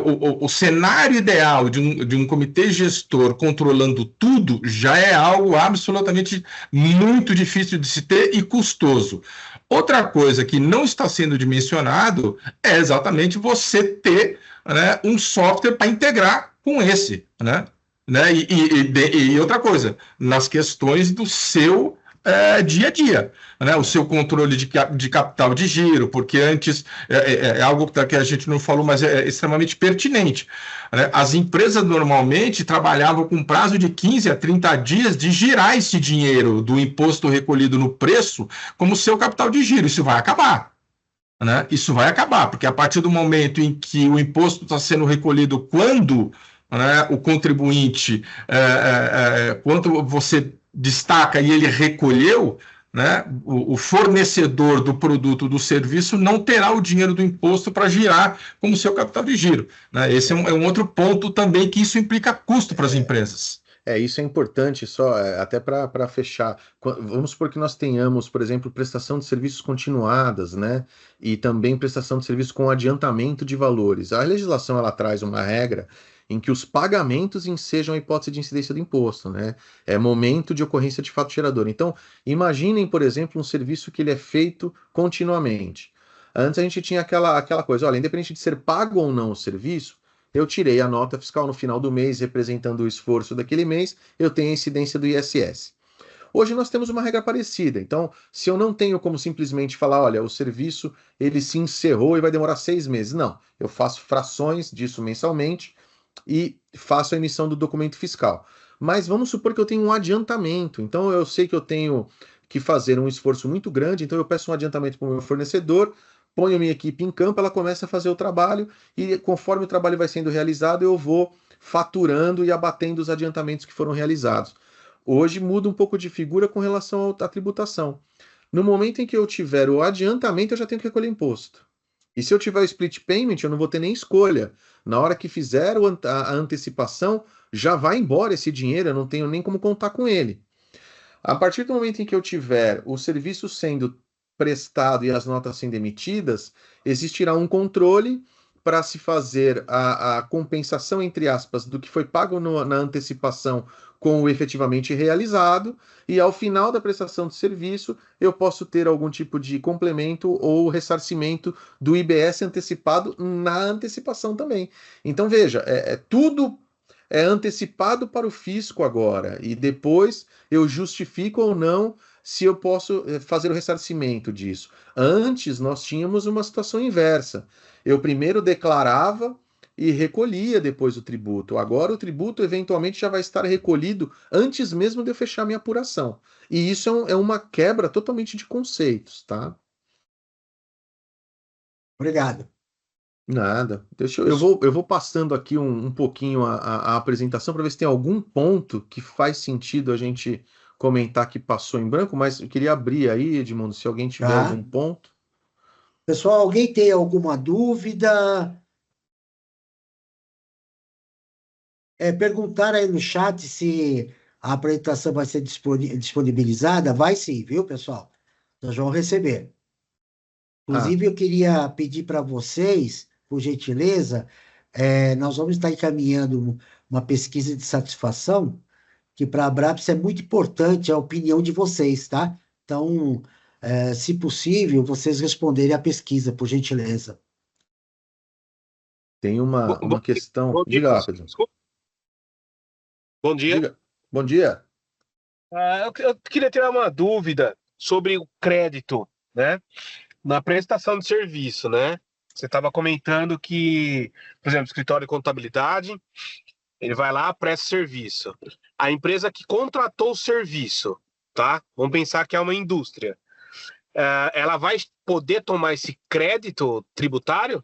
C: o cenário ideal de um comitê gestor controlando tudo já é algo absolutamente muito difícil de se ter e custoso. Outra coisa que não está sendo dimensionado é exatamente você ter, né, um software para integrar com esse, né? E outra coisa, nas questões do seu dia a dia, né? O seu controle de capital de giro, porque antes é algo que a gente não falou, mas é extremamente pertinente, né? As empresas normalmente trabalhavam com prazo de 15 a 30 dias de girar esse dinheiro do imposto recolhido no preço como seu capital de giro. Isso vai acabar. Né? Isso vai acabar, porque a partir do momento em que o imposto está sendo recolhido quando né, o contribuinte, quanto você destaca e ele recolheu, né, o fornecedor do produto, do serviço, não terá o dinheiro do imposto para girar como seu capital de giro. Né? Esse é um outro ponto também que isso implica custo para as empresas.
B: Isso é importante, só até para fechar. Vamos supor que nós tenhamos, por exemplo, prestação de serviços continuadas, né? E também prestação de serviços com adiantamento de valores. A legislação ela traz uma regra em que os pagamentos ensejam a hipótese de incidência do imposto, né? É momento de ocorrência de fato gerador. Então, imaginem, por exemplo, um serviço que ele é feito continuamente. Antes a gente tinha aquela coisa, olha, independente de ser pago ou não o serviço, eu tirei a nota fiscal no final do mês, representando o esforço daquele mês, eu tenho a incidência do ISS. Hoje nós temos uma regra parecida, então se eu não tenho como simplesmente falar, olha, o serviço ele se encerrou e vai demorar 6 meses, não, eu faço frações disso mensalmente e faço a emissão do documento fiscal. Mas vamos supor que eu tenho um adiantamento, então eu sei que eu tenho que fazer um esforço muito grande, então eu peço um adiantamento para o meu fornecedor, ponho minha equipe em campo, ela começa a fazer o trabalho e conforme o trabalho vai sendo realizado, eu vou faturando e abatendo os adiantamentos que foram realizados. Hoje muda um pouco de figura com relação à tributação. No momento em que eu tiver o adiantamento, eu já tenho que recolher imposto. E se eu tiver o split payment, eu não vou ter nem escolha. Na hora que fizer a antecipação, já vai embora esse dinheiro, eu não tenho nem como contar com ele. A partir do momento em que eu tiver o serviço sendo prestado e as notas sendo emitidas, existirá um controle para se fazer a compensação, entre aspas, do que foi pago na antecipação com o efetivamente realizado, e ao final da prestação de serviço, eu posso ter algum tipo de complemento ou ressarcimento do IBS antecipado na antecipação também. Então, veja, tudo é antecipado para o fisco agora, e depois eu justifico ou não se eu posso fazer o ressarcimento disso. Antes, nós tínhamos uma situação inversa. Eu primeiro declarava e recolhia depois o tributo. Agora, o tributo eventualmente já vai estar recolhido antes mesmo de eu fechar minha apuração. E isso é uma quebra totalmente de conceitos, tá?
A: Obrigado.
B: Nada. Eu vou passando aqui um pouquinho a apresentação para ver se tem algum ponto que faz sentido a gente comentar que passou em branco, mas eu queria abrir aí, Edmundo, se alguém tiver
A: Tá.
B: algum ponto.
A: Pessoal, alguém tem alguma dúvida? Perguntar aí no chat se a apresentação vai ser disponibilizada. Vai sim, viu, pessoal? Nós vamos receber.
B: Ah,
A: Inclusive, eu queria pedir para vocês, por gentileza, nós vamos estar encaminhando uma pesquisa de satisfação, que para a Abraps é muito importante a opinião de vocês, tá? Então, se possível, vocês responderem a pesquisa, por gentileza.
B: tem uma questão.
D: Bom dia,
B: Diga lá, Pedro.
D: desculpa. Bom dia.
B: Diga. Bom dia.
D: Eu queria ter uma dúvida sobre o crédito, né? Na prestação de serviço, né? Você estava comentando que, por exemplo, escritório de contabilidade, ele vai lá, presta serviço. A empresa que contratou o serviço, tá? Vamos pensar que é uma indústria. Ela vai poder tomar esse crédito tributário?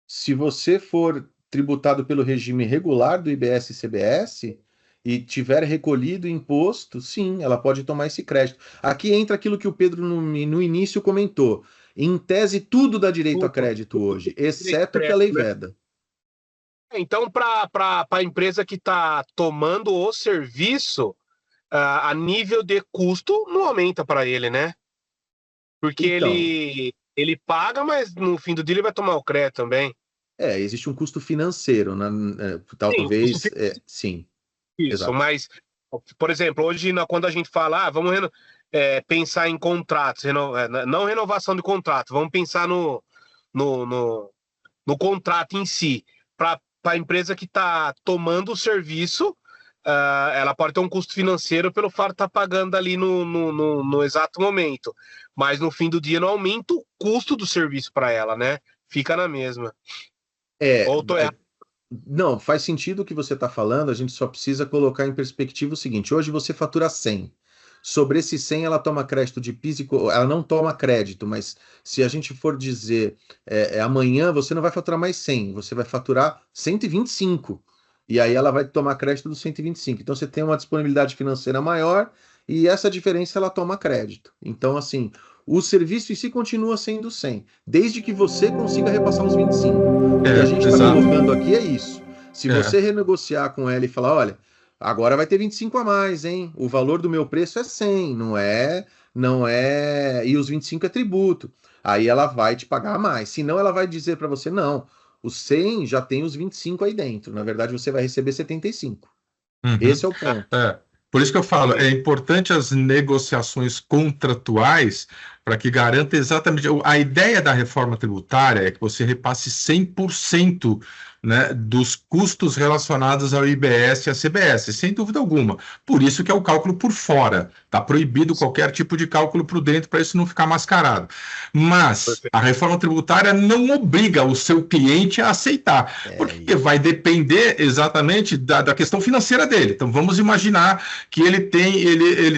B: Se você for tributado pelo regime regular do IBS e CBS e tiver recolhido imposto, sim, ela pode tomar esse crédito. Aqui entra aquilo que o Pedro no início comentou. Em tese, tudo dá direito a crédito hoje, exceto que a lei veda.
D: Então, para a empresa que está tomando o serviço, a nível de custo não aumenta para ele, né? Porque
B: Então,
D: ele paga, mas no fim do dia ele vai tomar o crédito também.
B: existe um custo financeiro, talvez, sim,
D: Isso,
B: exato.
D: mas, por exemplo, hoje quando a gente fala, vamos pensar em contratos, não renovação de contrato, vamos pensar no contrato em si. Para a empresa que está tomando o serviço, ela pode ter um custo financeiro pelo fato de estar pagando ali no exato momento. Mas no fim do dia não aumenta o custo do serviço para ela, né? Fica na mesma. Ou tô errado?
B: Não, faz sentido o que você está falando, a gente só precisa colocar em perspectiva o seguinte: hoje você fatura 100. Sobre esse 100 ela toma crédito de PIS, ela não toma crédito, mas se a gente for dizer amanhã, você não vai faturar mais 100, você vai faturar 125. E aí ela vai tomar crédito dos 125. Então você tem uma disponibilidade financeira maior e essa diferença ela toma crédito. Então, assim, o serviço em si continua sendo 100, desde que você consiga repassar os 25. O que a gente está
C: exato.
B: colocando aqui é isso. Se
C: É.
B: você renegociar com ela e falar, olha, agora vai ter 25 a mais, hein? O valor do meu preço é 100, não é, e os 25 é tributo. Aí ela vai te pagar mais. Senão ela vai dizer para você, não, os 100 já tem os 25 aí dentro. Na verdade, você vai receber 75.
C: Uhum.
B: Esse é o ponto.
C: Por isso que eu falo, é importante as negociações contratuais para que garanta exatamente... A ideia da reforma tributária é que você repasse 100%, né, dos custos relacionados ao IBS e à CBS, sem dúvida alguma. Por isso que é o cálculo por fora. Está proibido qualquer tipo de cálculo por dentro para isso não ficar mascarado. Mas a reforma tributária não obriga o seu cliente a aceitar, porque vai depender exatamente da questão financeira dele. Então, vamos imaginar que ele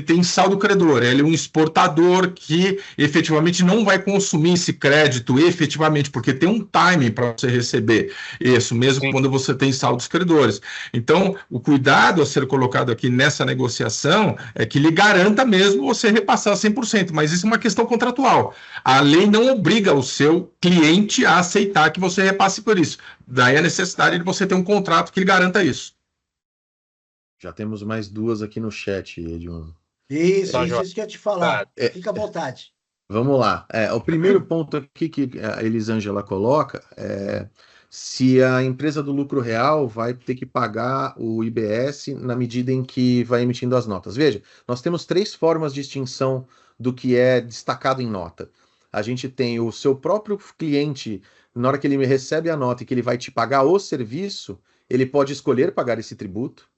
C: tem saldo credor, ele é um exportador que efetivamente não vai consumir esse crédito efetivamente, porque tem um timing para você receber isso, mesmo
D: Sim.
C: quando você tem saldos credores. Então, o cuidado a ser colocado aqui nessa negociação é que lhe garanta mesmo você repassar 100%, mas isso é uma questão contratual. A lei não obriga o seu cliente a aceitar que você repasse por isso. Daí a necessidade de você ter um contrato que lhe garanta isso.
B: Já temos mais duas aqui no chat, Edmundo.
A: Isso
D: Tá,
A: que eu ia te falar. Fica à vontade.
B: Vamos lá. O primeiro ponto aqui que a Elisângela coloca é se a empresa do lucro real vai ter que pagar o IBS na medida em que vai emitindo as notas. Veja, nós temos 3 formas de extinção do que é destacado em nota. A gente tem o seu próprio cliente, na hora que ele recebe a nota e que ele vai te pagar o serviço, ele pode escolher pagar esse tributo.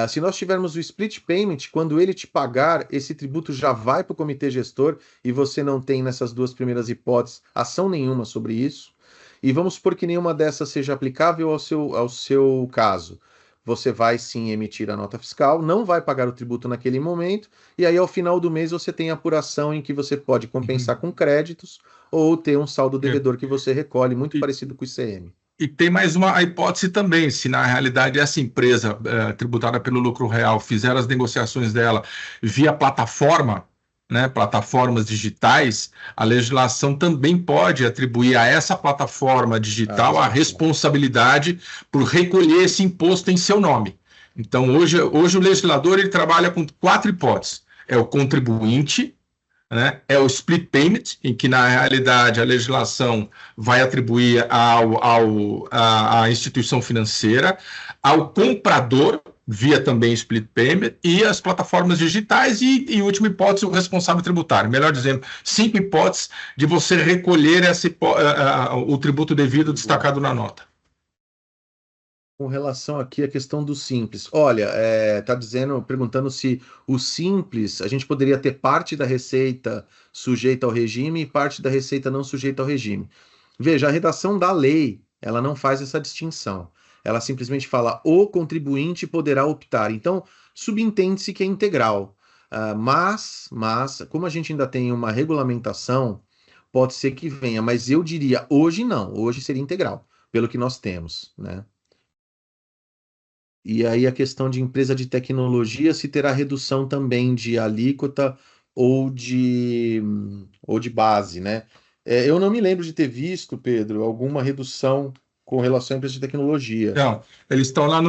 B: Se nós tivermos o split payment, quando ele te pagar, esse tributo já vai para o comitê gestor e você não tem, nessas 2 primeiras hipóteses, ação nenhuma sobre isso. E vamos supor que nenhuma dessas seja aplicável ao seu caso. Você vai sim emitir a nota fiscal, não vai pagar o tributo naquele momento, e aí ao final do mês você tem a apuração em que você pode compensar com créditos ou ter um saldo devedor que você recolhe, muito parecido com o ICM.
C: E tem mais uma hipótese também, se na realidade essa empresa tributada pelo lucro real fizer as negociações dela via plataforma, né, plataformas digitais, a legislação também pode atribuir a essa plataforma digital a responsabilidade por recolher esse imposto em seu nome. Então, hoje o legislador ele trabalha com 4 hipóteses. É o contribuinte, né? É o split payment, em que, na realidade, a legislação vai atribuir à instituição financeira, ao comprador, via também split payment, e as plataformas digitais, e última hipótese, o responsável tributário. Melhor dizendo, 5 hipóteses de você recolher o tributo devido destacado na nota.
B: Com relação aqui à questão do simples, olha, tá perguntando se o simples, a gente poderia ter parte da receita sujeita ao regime e parte da receita não sujeita ao regime. Veja, a redação da lei, ela não faz essa distinção. Ela simplesmente fala, o contribuinte poderá optar. Então, subentende-se que é integral. Mas, como a gente ainda tem uma regulamentação, pode ser que venha, mas eu diria, hoje não, hoje seria integral, pelo que nós temos, né? E aí a questão de empresa de tecnologia, se terá redução também de alíquota ou de base, né? Eu não me lembro de ter visto, Pedro, alguma redução com relação à empresa de tecnologia.
C: Não, eles estão lá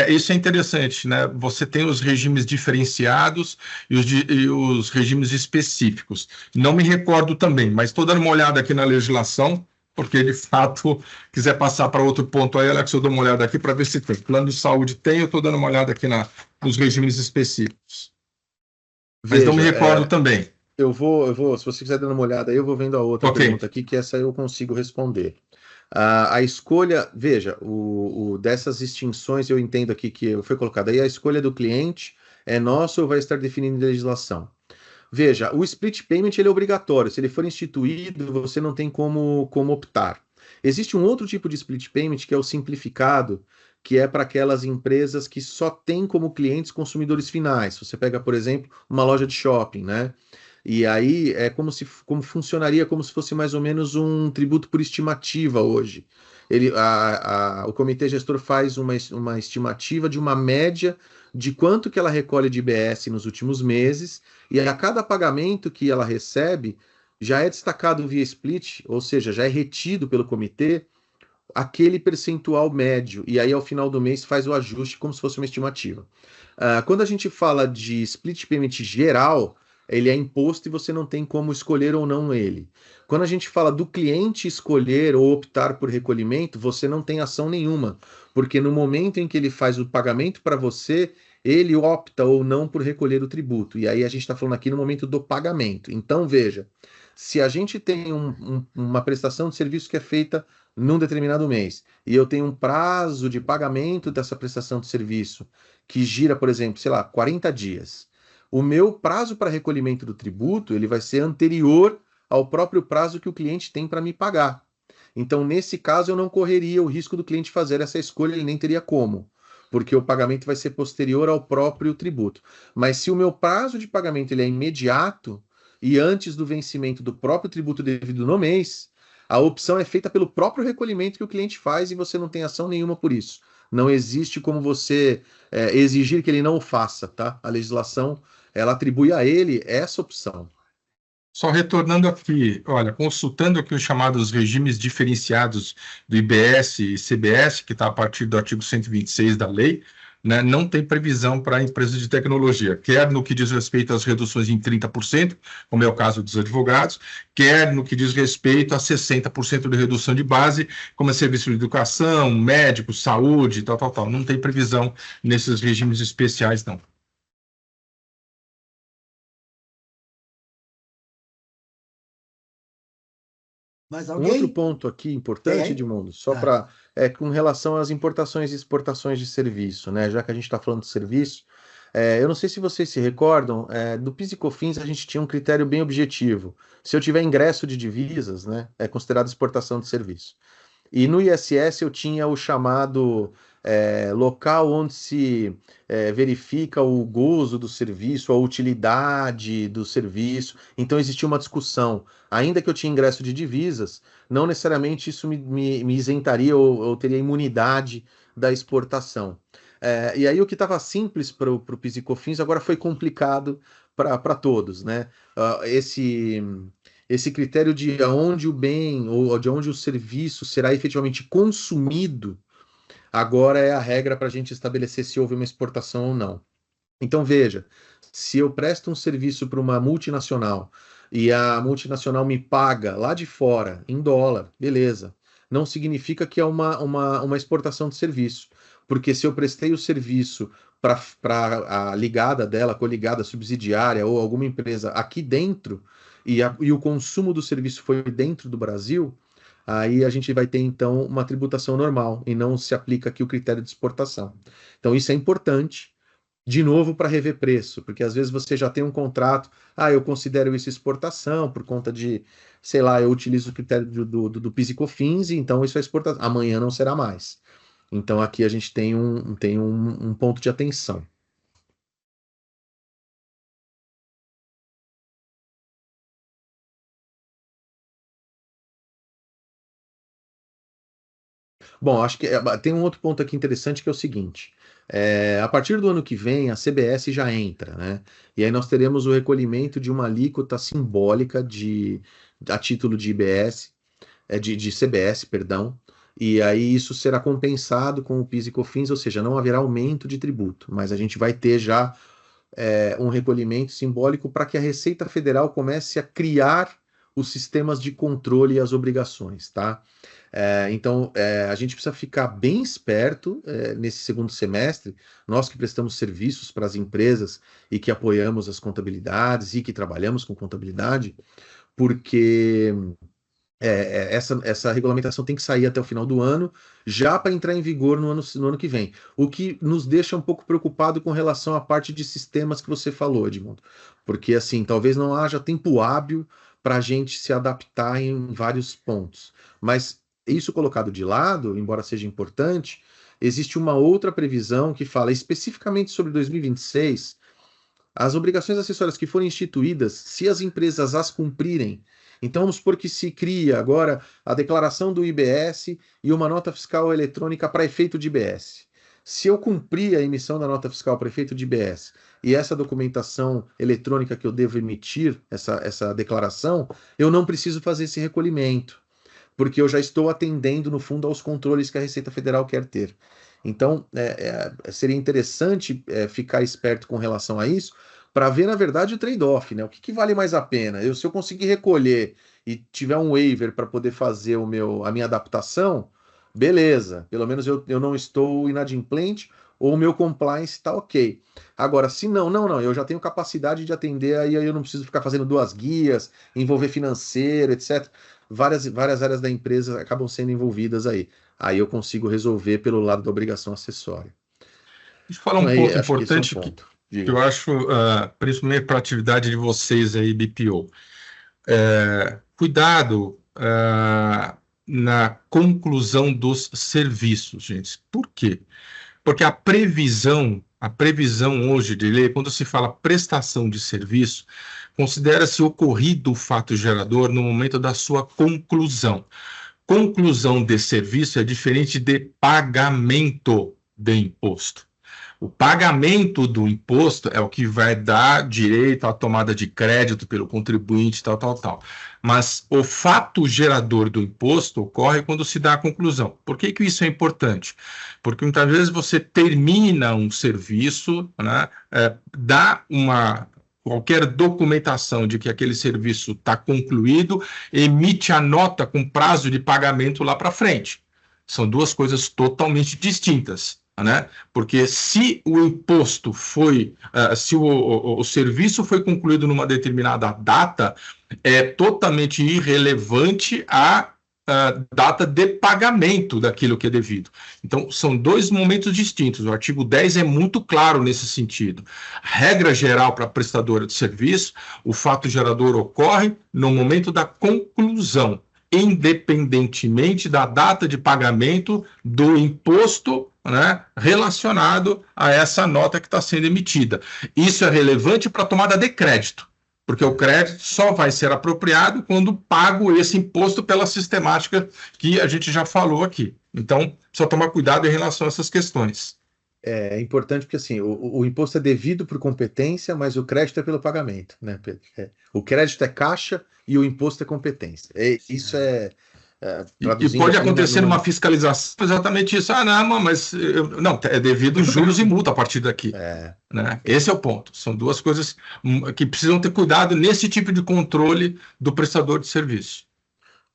C: isso é interessante, né? Você tem os regimes diferenciados e os regimes específicos. Não me recordo também, mas estou dando uma olhada aqui na legislação, porque, de fato, quiser passar para outro ponto aí, Alex, eu dou uma olhada aqui para ver se tem. Plano de saúde tem, eu estou dando uma olhada aqui nos regimes específicos. Mas não me recordo também.
B: Eu vou, se você quiser dar uma olhada aí, eu vou vendo a outra pergunta aqui, que essa eu consigo responder. A escolha, veja, dessas extinções, eu entendo aqui que foi colocado aí, a escolha do cliente é nossa ou vai estar definida em legislação? Veja, o split payment ele é obrigatório. Se ele for instituído, você não tem como optar. Existe um outro tipo de split payment que é o simplificado, que é para aquelas empresas que só têm como clientes consumidores finais. Você pega, por exemplo, uma loja de shopping, né? E aí é como funcionaria como se fosse mais ou menos um tributo por estimativa hoje. o comitê gestor faz uma estimativa de uma média de quanto que ela recolhe de IBS nos últimos meses, e a cada pagamento que ela recebe, já é destacado via split, ou seja, já é retido pelo comitê aquele percentual médio, e aí ao final do mês faz o ajuste como se fosse uma estimativa. Quando a gente fala de split payment geral, ele é imposto e você não tem como escolher ou não ele. Quando a gente fala do cliente escolher ou optar por recolhimento, você não tem ação nenhuma, porque no momento em que ele faz o pagamento para você, ele opta ou não por recolher o tributo. E aí a gente está falando aqui no momento do pagamento. Então, veja, se a gente tem uma prestação de serviço que é feita num determinado mês, e eu tenho um prazo de pagamento dessa prestação de serviço que gira, por exemplo, sei lá, 40 dias. O meu prazo para recolhimento do tributo, ele vai ser anterior ao próprio prazo que o cliente tem para me pagar. Então, nesse caso, eu não correria o risco do cliente fazer essa escolha, ele nem teria como, porque o pagamento vai ser posterior ao próprio tributo. Mas se o meu prazo de pagamento ele é imediato e antes do vencimento do próprio tributo devido no mês, a opção é feita pelo próprio recolhimento que o cliente faz e você não tem ação nenhuma por isso. Não existe como você exigir que ele não o faça, tá? A legislação, ela atribui a ele essa opção.
C: Só retornando aqui, olha, consultando aqui os chamados regimes diferenciados do IBS e CBS, que está a partir do artigo 126 da lei, né, não tem previsão para empresas de tecnologia, quer no que diz respeito às reduções em 30%, como é o caso dos advogados, quer no que diz respeito a 60% de redução de base, como é serviço de educação, médico, saúde, tal. Não tem previsão nesses regimes especiais, não.
A: Mas
B: Um
A: alguém?
B: outro ponto aqui importante, Edmundo, só para com relação às importações e exportações de serviço, né? Já que a gente está falando de serviço, eu não sei se vocês se recordam, do PIS e COFINS a gente tinha um critério bem objetivo. Se eu tiver ingresso de divisas, né, é considerado exportação de serviço. E no ISS eu tinha o chamado local onde se verifica o gozo do serviço, a utilidade do serviço. Então existia uma discussão. Ainda que eu tinha ingresso de divisas, não necessariamente isso me isentaria ou teria imunidade da exportação. E aí o que estava simples para o PIS e COFINS agora foi complicado para todos, né? Esse critério de onde o bem ou de onde o serviço será efetivamente consumido, agora é a regra para a gente estabelecer se houve uma exportação ou não. Então, veja, se eu presto um serviço para uma multinacional e a multinacional me paga lá de fora, em dólar, beleza. Não significa que é uma exportação de serviço. Porque se eu prestei o serviço para a ligada dela, coligada subsidiária ou alguma empresa aqui dentro, e o consumo do serviço foi dentro do Brasil, aí a gente vai ter então uma tributação normal e não se aplica aqui o critério de exportação. Então isso é importante, de novo, para rever preço, porque às vezes você já tem um contrato, eu considero isso exportação por conta de, sei lá, eu utilizo o critério do PIS e COFINS, então isso é exportação. Amanhã não será mais. Então aqui a gente tem um ponto de atenção. Bom, acho que tem um outro ponto aqui interessante que é o seguinte: a partir do ano que vem, a CBS já entra, né? E aí nós teremos o recolhimento de uma alíquota simbólica a título de IBS, de CBS, perdão, e aí isso será compensado com o PIS e COFINS, ou seja, não haverá aumento de tributo, mas a gente vai ter já um recolhimento simbólico para que a Receita Federal comece a criar os sistemas de controle e as obrigações, tá? Então, a gente precisa ficar bem esperto nesse segundo semestre, nós que prestamos serviços para as empresas e que apoiamos as contabilidades e que trabalhamos com contabilidade, porque essa regulamentação tem que sair até o final do ano, já para entrar em vigor no ano que vem. O que nos deixa um pouco preocupado com relação à parte de sistemas que você falou, Edmundo. Porque, assim, talvez não haja tempo hábil para a gente se adaptar em vários pontos. Mas isso colocado de lado, embora seja importante, existe uma outra previsão que fala especificamente sobre 2026. As obrigações acessórias que forem instituídas, se as empresas as cumprirem Então, vamos supor que se cria agora a declaração do IBS e uma nota fiscal eletrônica para efeito de IBS. Se eu cumprir a emissão da nota fiscal para efeito de IBS e essa documentação eletrônica que eu devo emitir, essa declaração, eu não preciso fazer esse recolhimento, porque eu já estou atendendo, no fundo, aos controles que a Receita Federal quer ter. Então, seria interessante ficar esperto com relação a isso, para ver, na verdade, o trade-off, né? O que vale mais a pena? Se eu conseguir recolher e tiver um waiver para poder fazer a minha adaptação, beleza, pelo menos eu não estou inadimplente ou o meu compliance está ok. Agora, se não, eu já tenho capacidade de atender, aí eu não preciso ficar fazendo 2 guias, envolver financeiro, etc. Várias áreas da empresa acabam sendo envolvidas aí. Aí eu consigo resolver pelo lado da obrigação acessória.
C: Deixa eu falar um
B: Aí,
C: ponto
B: acho que esse é um
C: importante
B: ponto.
C: que eu acho, principalmente para a atividade de vocês aí, BPO. Cuidado na conclusão dos serviços, gente. Por quê? Porque a previsão hoje de lei, quando se fala prestação de serviço, considera-se ocorrido o fato gerador no momento da sua conclusão. Conclusão de serviço é diferente de pagamento de imposto. O pagamento do imposto é o que vai dar direito à tomada de crédito pelo contribuinte, tal. Mas o fato gerador do imposto ocorre quando se dá a conclusão. Por que isso é importante? Porque muitas vezes você termina um serviço, né, dá qualquer documentação de que aquele serviço está concluído, emite a nota com prazo de pagamento lá para frente. São 2 coisas totalmente distintas. Né? Porque se o imposto foi, se o serviço foi concluído numa determinada data, é totalmente irrelevante a data de pagamento daquilo que é devido. Então, são 2 momentos distintos. O artigo 10 é muito claro nesse sentido. Regra geral para a prestadora de serviço, o fato gerador ocorre no momento da conclusão, independentemente da data de pagamento do imposto, né, relacionado a essa nota que está sendo emitida. Isso é relevante para a tomada de crédito, porque o crédito só vai ser apropriado quando pago esse imposto pela sistemática que a gente já falou aqui. Então, só tomar cuidado em relação a essas questões.
B: É importante porque assim, o imposto é devido por competência, mas o crédito é pelo pagamento, né, Pedro? O crédito é caixa e o imposto é competência. Isso é...
C: E pode acontecer numa fiscalização exatamente isso. Não, mas não, é devido juros e multa a partir daqui. Né? Esse é o ponto. São 2 coisas que precisam ter cuidado nesse tipo de controle do prestador de serviço.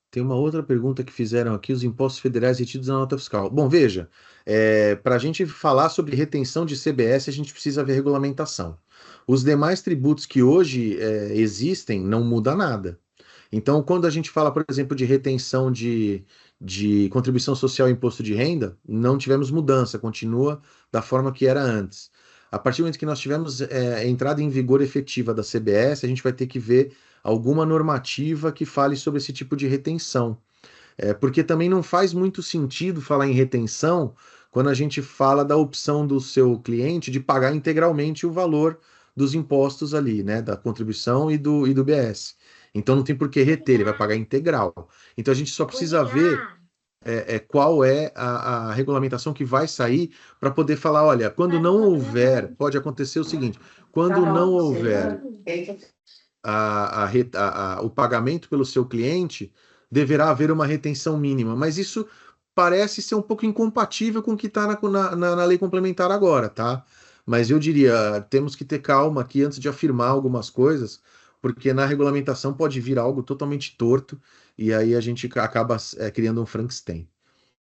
B: Tem uma outra pergunta que fizeram aqui, os impostos federais retidos na nota fiscal. Bom, veja, para a gente falar sobre retenção de CBS, a gente precisa ver regulamentação. Os demais tributos que hoje existem, não muda nada. Então, quando a gente fala, por exemplo, de retenção de contribuição social e imposto de renda, não tivemos mudança, continua da forma que era antes. A partir do momento que nós tivemos entrada em vigor efetiva da CBS, a gente vai ter que ver alguma normativa que fale sobre esse tipo de retenção. Porque também não faz muito sentido falar em retenção quando a gente fala da opção do seu cliente de pagar integralmente o valor dos impostos ali, né, da contribuição e do BS. Então não tem por que reter, ele vai pagar integral. Então a gente só precisa ver qual é a regulamentação que vai sair para poder falar, olha, quando não houver, pode acontecer o seguinte, quando não houver o pagamento pelo seu cliente, deverá haver uma retenção mínima, mas isso parece ser um pouco incompatível com o que está na lei complementar agora, tá? Mas eu diria, temos que ter calma aqui antes de afirmar algumas coisas, porque na regulamentação pode vir algo totalmente torto, e aí a gente acaba criando um Frankenstein.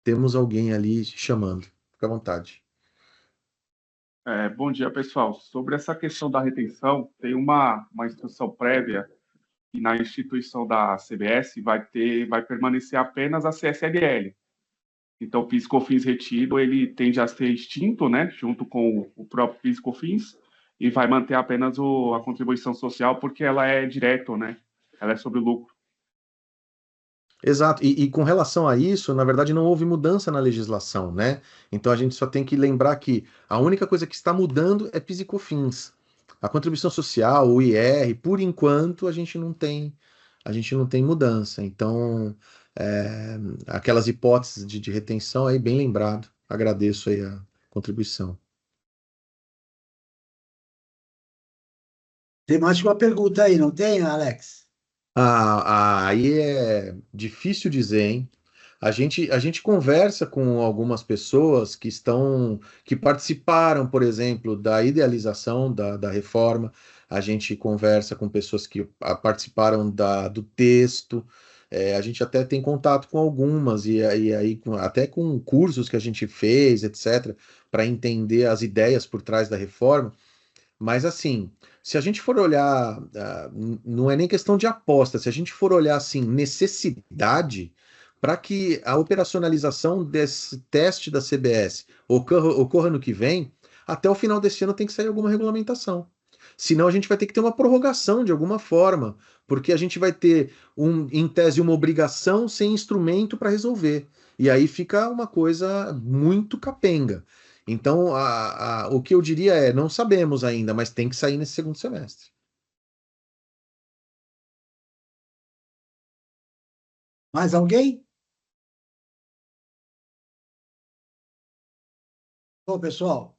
B: Temos alguém ali chamando. Fica à vontade.
E: Bom dia, pessoal. Sobre essa questão da retenção, tem uma instrução prévia que na instituição da CBS vai permanecer apenas a CSLL. Então, o PIS/COFINS retido, ele tende a ser extinto, né, junto com o próprio PIS/COFINS, e vai manter apenas a contribuição social, porque ela é direto, né? Ela é sobre o lucro.
B: Exato, e com relação a isso, na verdade não houve mudança na legislação, né? Então a gente só tem que lembrar que a única coisa que está mudando é PIS e COFINS. A contribuição social, o IR, por enquanto a gente não tem a gente não tem mudança. Então, aquelas hipóteses de retenção aí, bem lembrado. Agradeço aí a contribuição.
A: Tem mais uma pergunta aí, não tem, Alex?
B: Aí é difícil dizer, hein? A gente conversa com algumas pessoas que participaram, por exemplo, da idealização da reforma. A gente conversa com pessoas que participaram do texto. A gente até tem contato com algumas, e aí até com cursos que a gente fez, etc., para entender as ideias por trás da reforma. Mas assim, se a gente for olhar, não é nem questão de aposta, se a gente for olhar assim, necessidade para que a operacionalização desse teste da CBS ocorra no que vem, até o final desse ano tem que sair alguma regulamentação. Senão a gente vai ter que ter uma prorrogação de alguma forma, porque a gente vai ter, em tese, uma obrigação sem instrumento para resolver. E aí fica uma coisa muito capenga. Então, o que eu diria é, não sabemos ainda, mas tem que sair nesse segundo semestre.
A: Mais alguém? Bom, pessoal,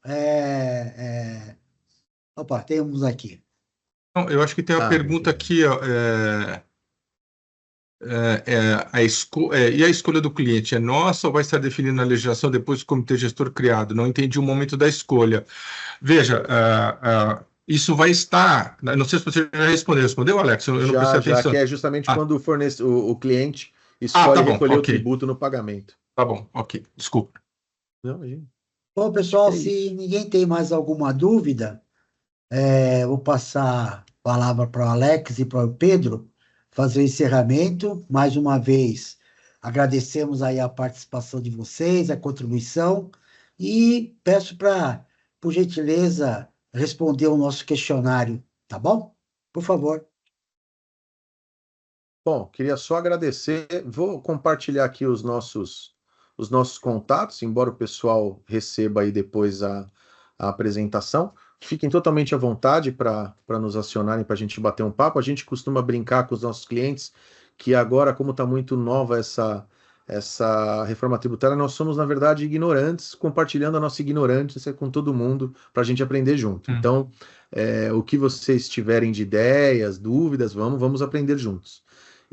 A: opa, temos aqui.
C: Não, eu acho que tem uma pergunta aqui, ó, e a escolha do cliente é nossa ou vai estar definida na legislação depois do comitê gestor criado? Não entendi o momento da escolha. Veja, isso vai estar. Não sei se você já respondeu, Alex? Eu não prestei atenção.
B: Que é justamente quando o cliente escolhe recolher o tributo no pagamento.
C: Tá bom, ok. Desculpa.
B: Não, imagina.
A: Bom, pessoal, se ninguém tem mais alguma dúvida, vou passar a palavra para o Alex e para o Pedro fazer o encerramento. Mais uma vez, agradecemos aí a participação de vocês, a contribuição, e peço para, por gentileza, responder o nosso questionário, tá bom? Por favor.
B: Bom, queria só agradecer. Vou compartilhar aqui os nossos contatos, embora o pessoal receba aí depois a apresentação. Fiquem totalmente à vontade para nos acionarem, para a gente bater um papo. A gente costuma brincar com os nossos clientes que agora, como está muito nova essa reforma tributária, nós somos, na verdade, ignorantes, compartilhando a nossa ignorância com todo mundo para a gente aprender junto. Então, o que vocês tiverem de ideias, dúvidas, vamos aprender juntos.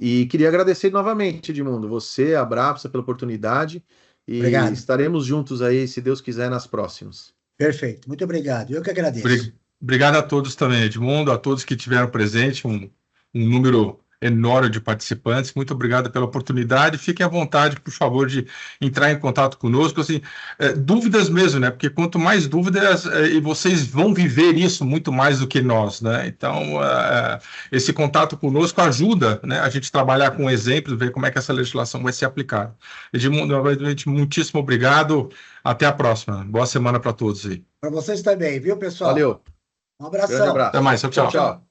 B: E queria agradecer novamente, Edmundo, você, a Abrapsa, pela oportunidade. E obrigado. Estaremos juntos aí, se Deus quiser, nas próximas.
A: Perfeito, muito obrigado. Eu que agradeço.
C: Obrigado a todos também, Edmundo, a todos que tiveram presente, um número enorme de participantes. Muito obrigado pela oportunidade. Fiquem à vontade, por favor, de entrar em contato conosco. Assim, dúvidas mesmo, né? Porque quanto mais dúvidas, e vocês vão viver isso muito mais do que nós, né? Então, esse contato conosco ajuda, né, a gente trabalhar com exemplos, ver como é que essa legislação vai ser aplicada. Edmundo, novamente, muitíssimo obrigado. Até a próxima. Boa semana para todos aí.
A: Para vocês também, viu, pessoal?
B: Valeu.
A: Um abração.
B: Grande abraço.
C: Até mais. Tchau.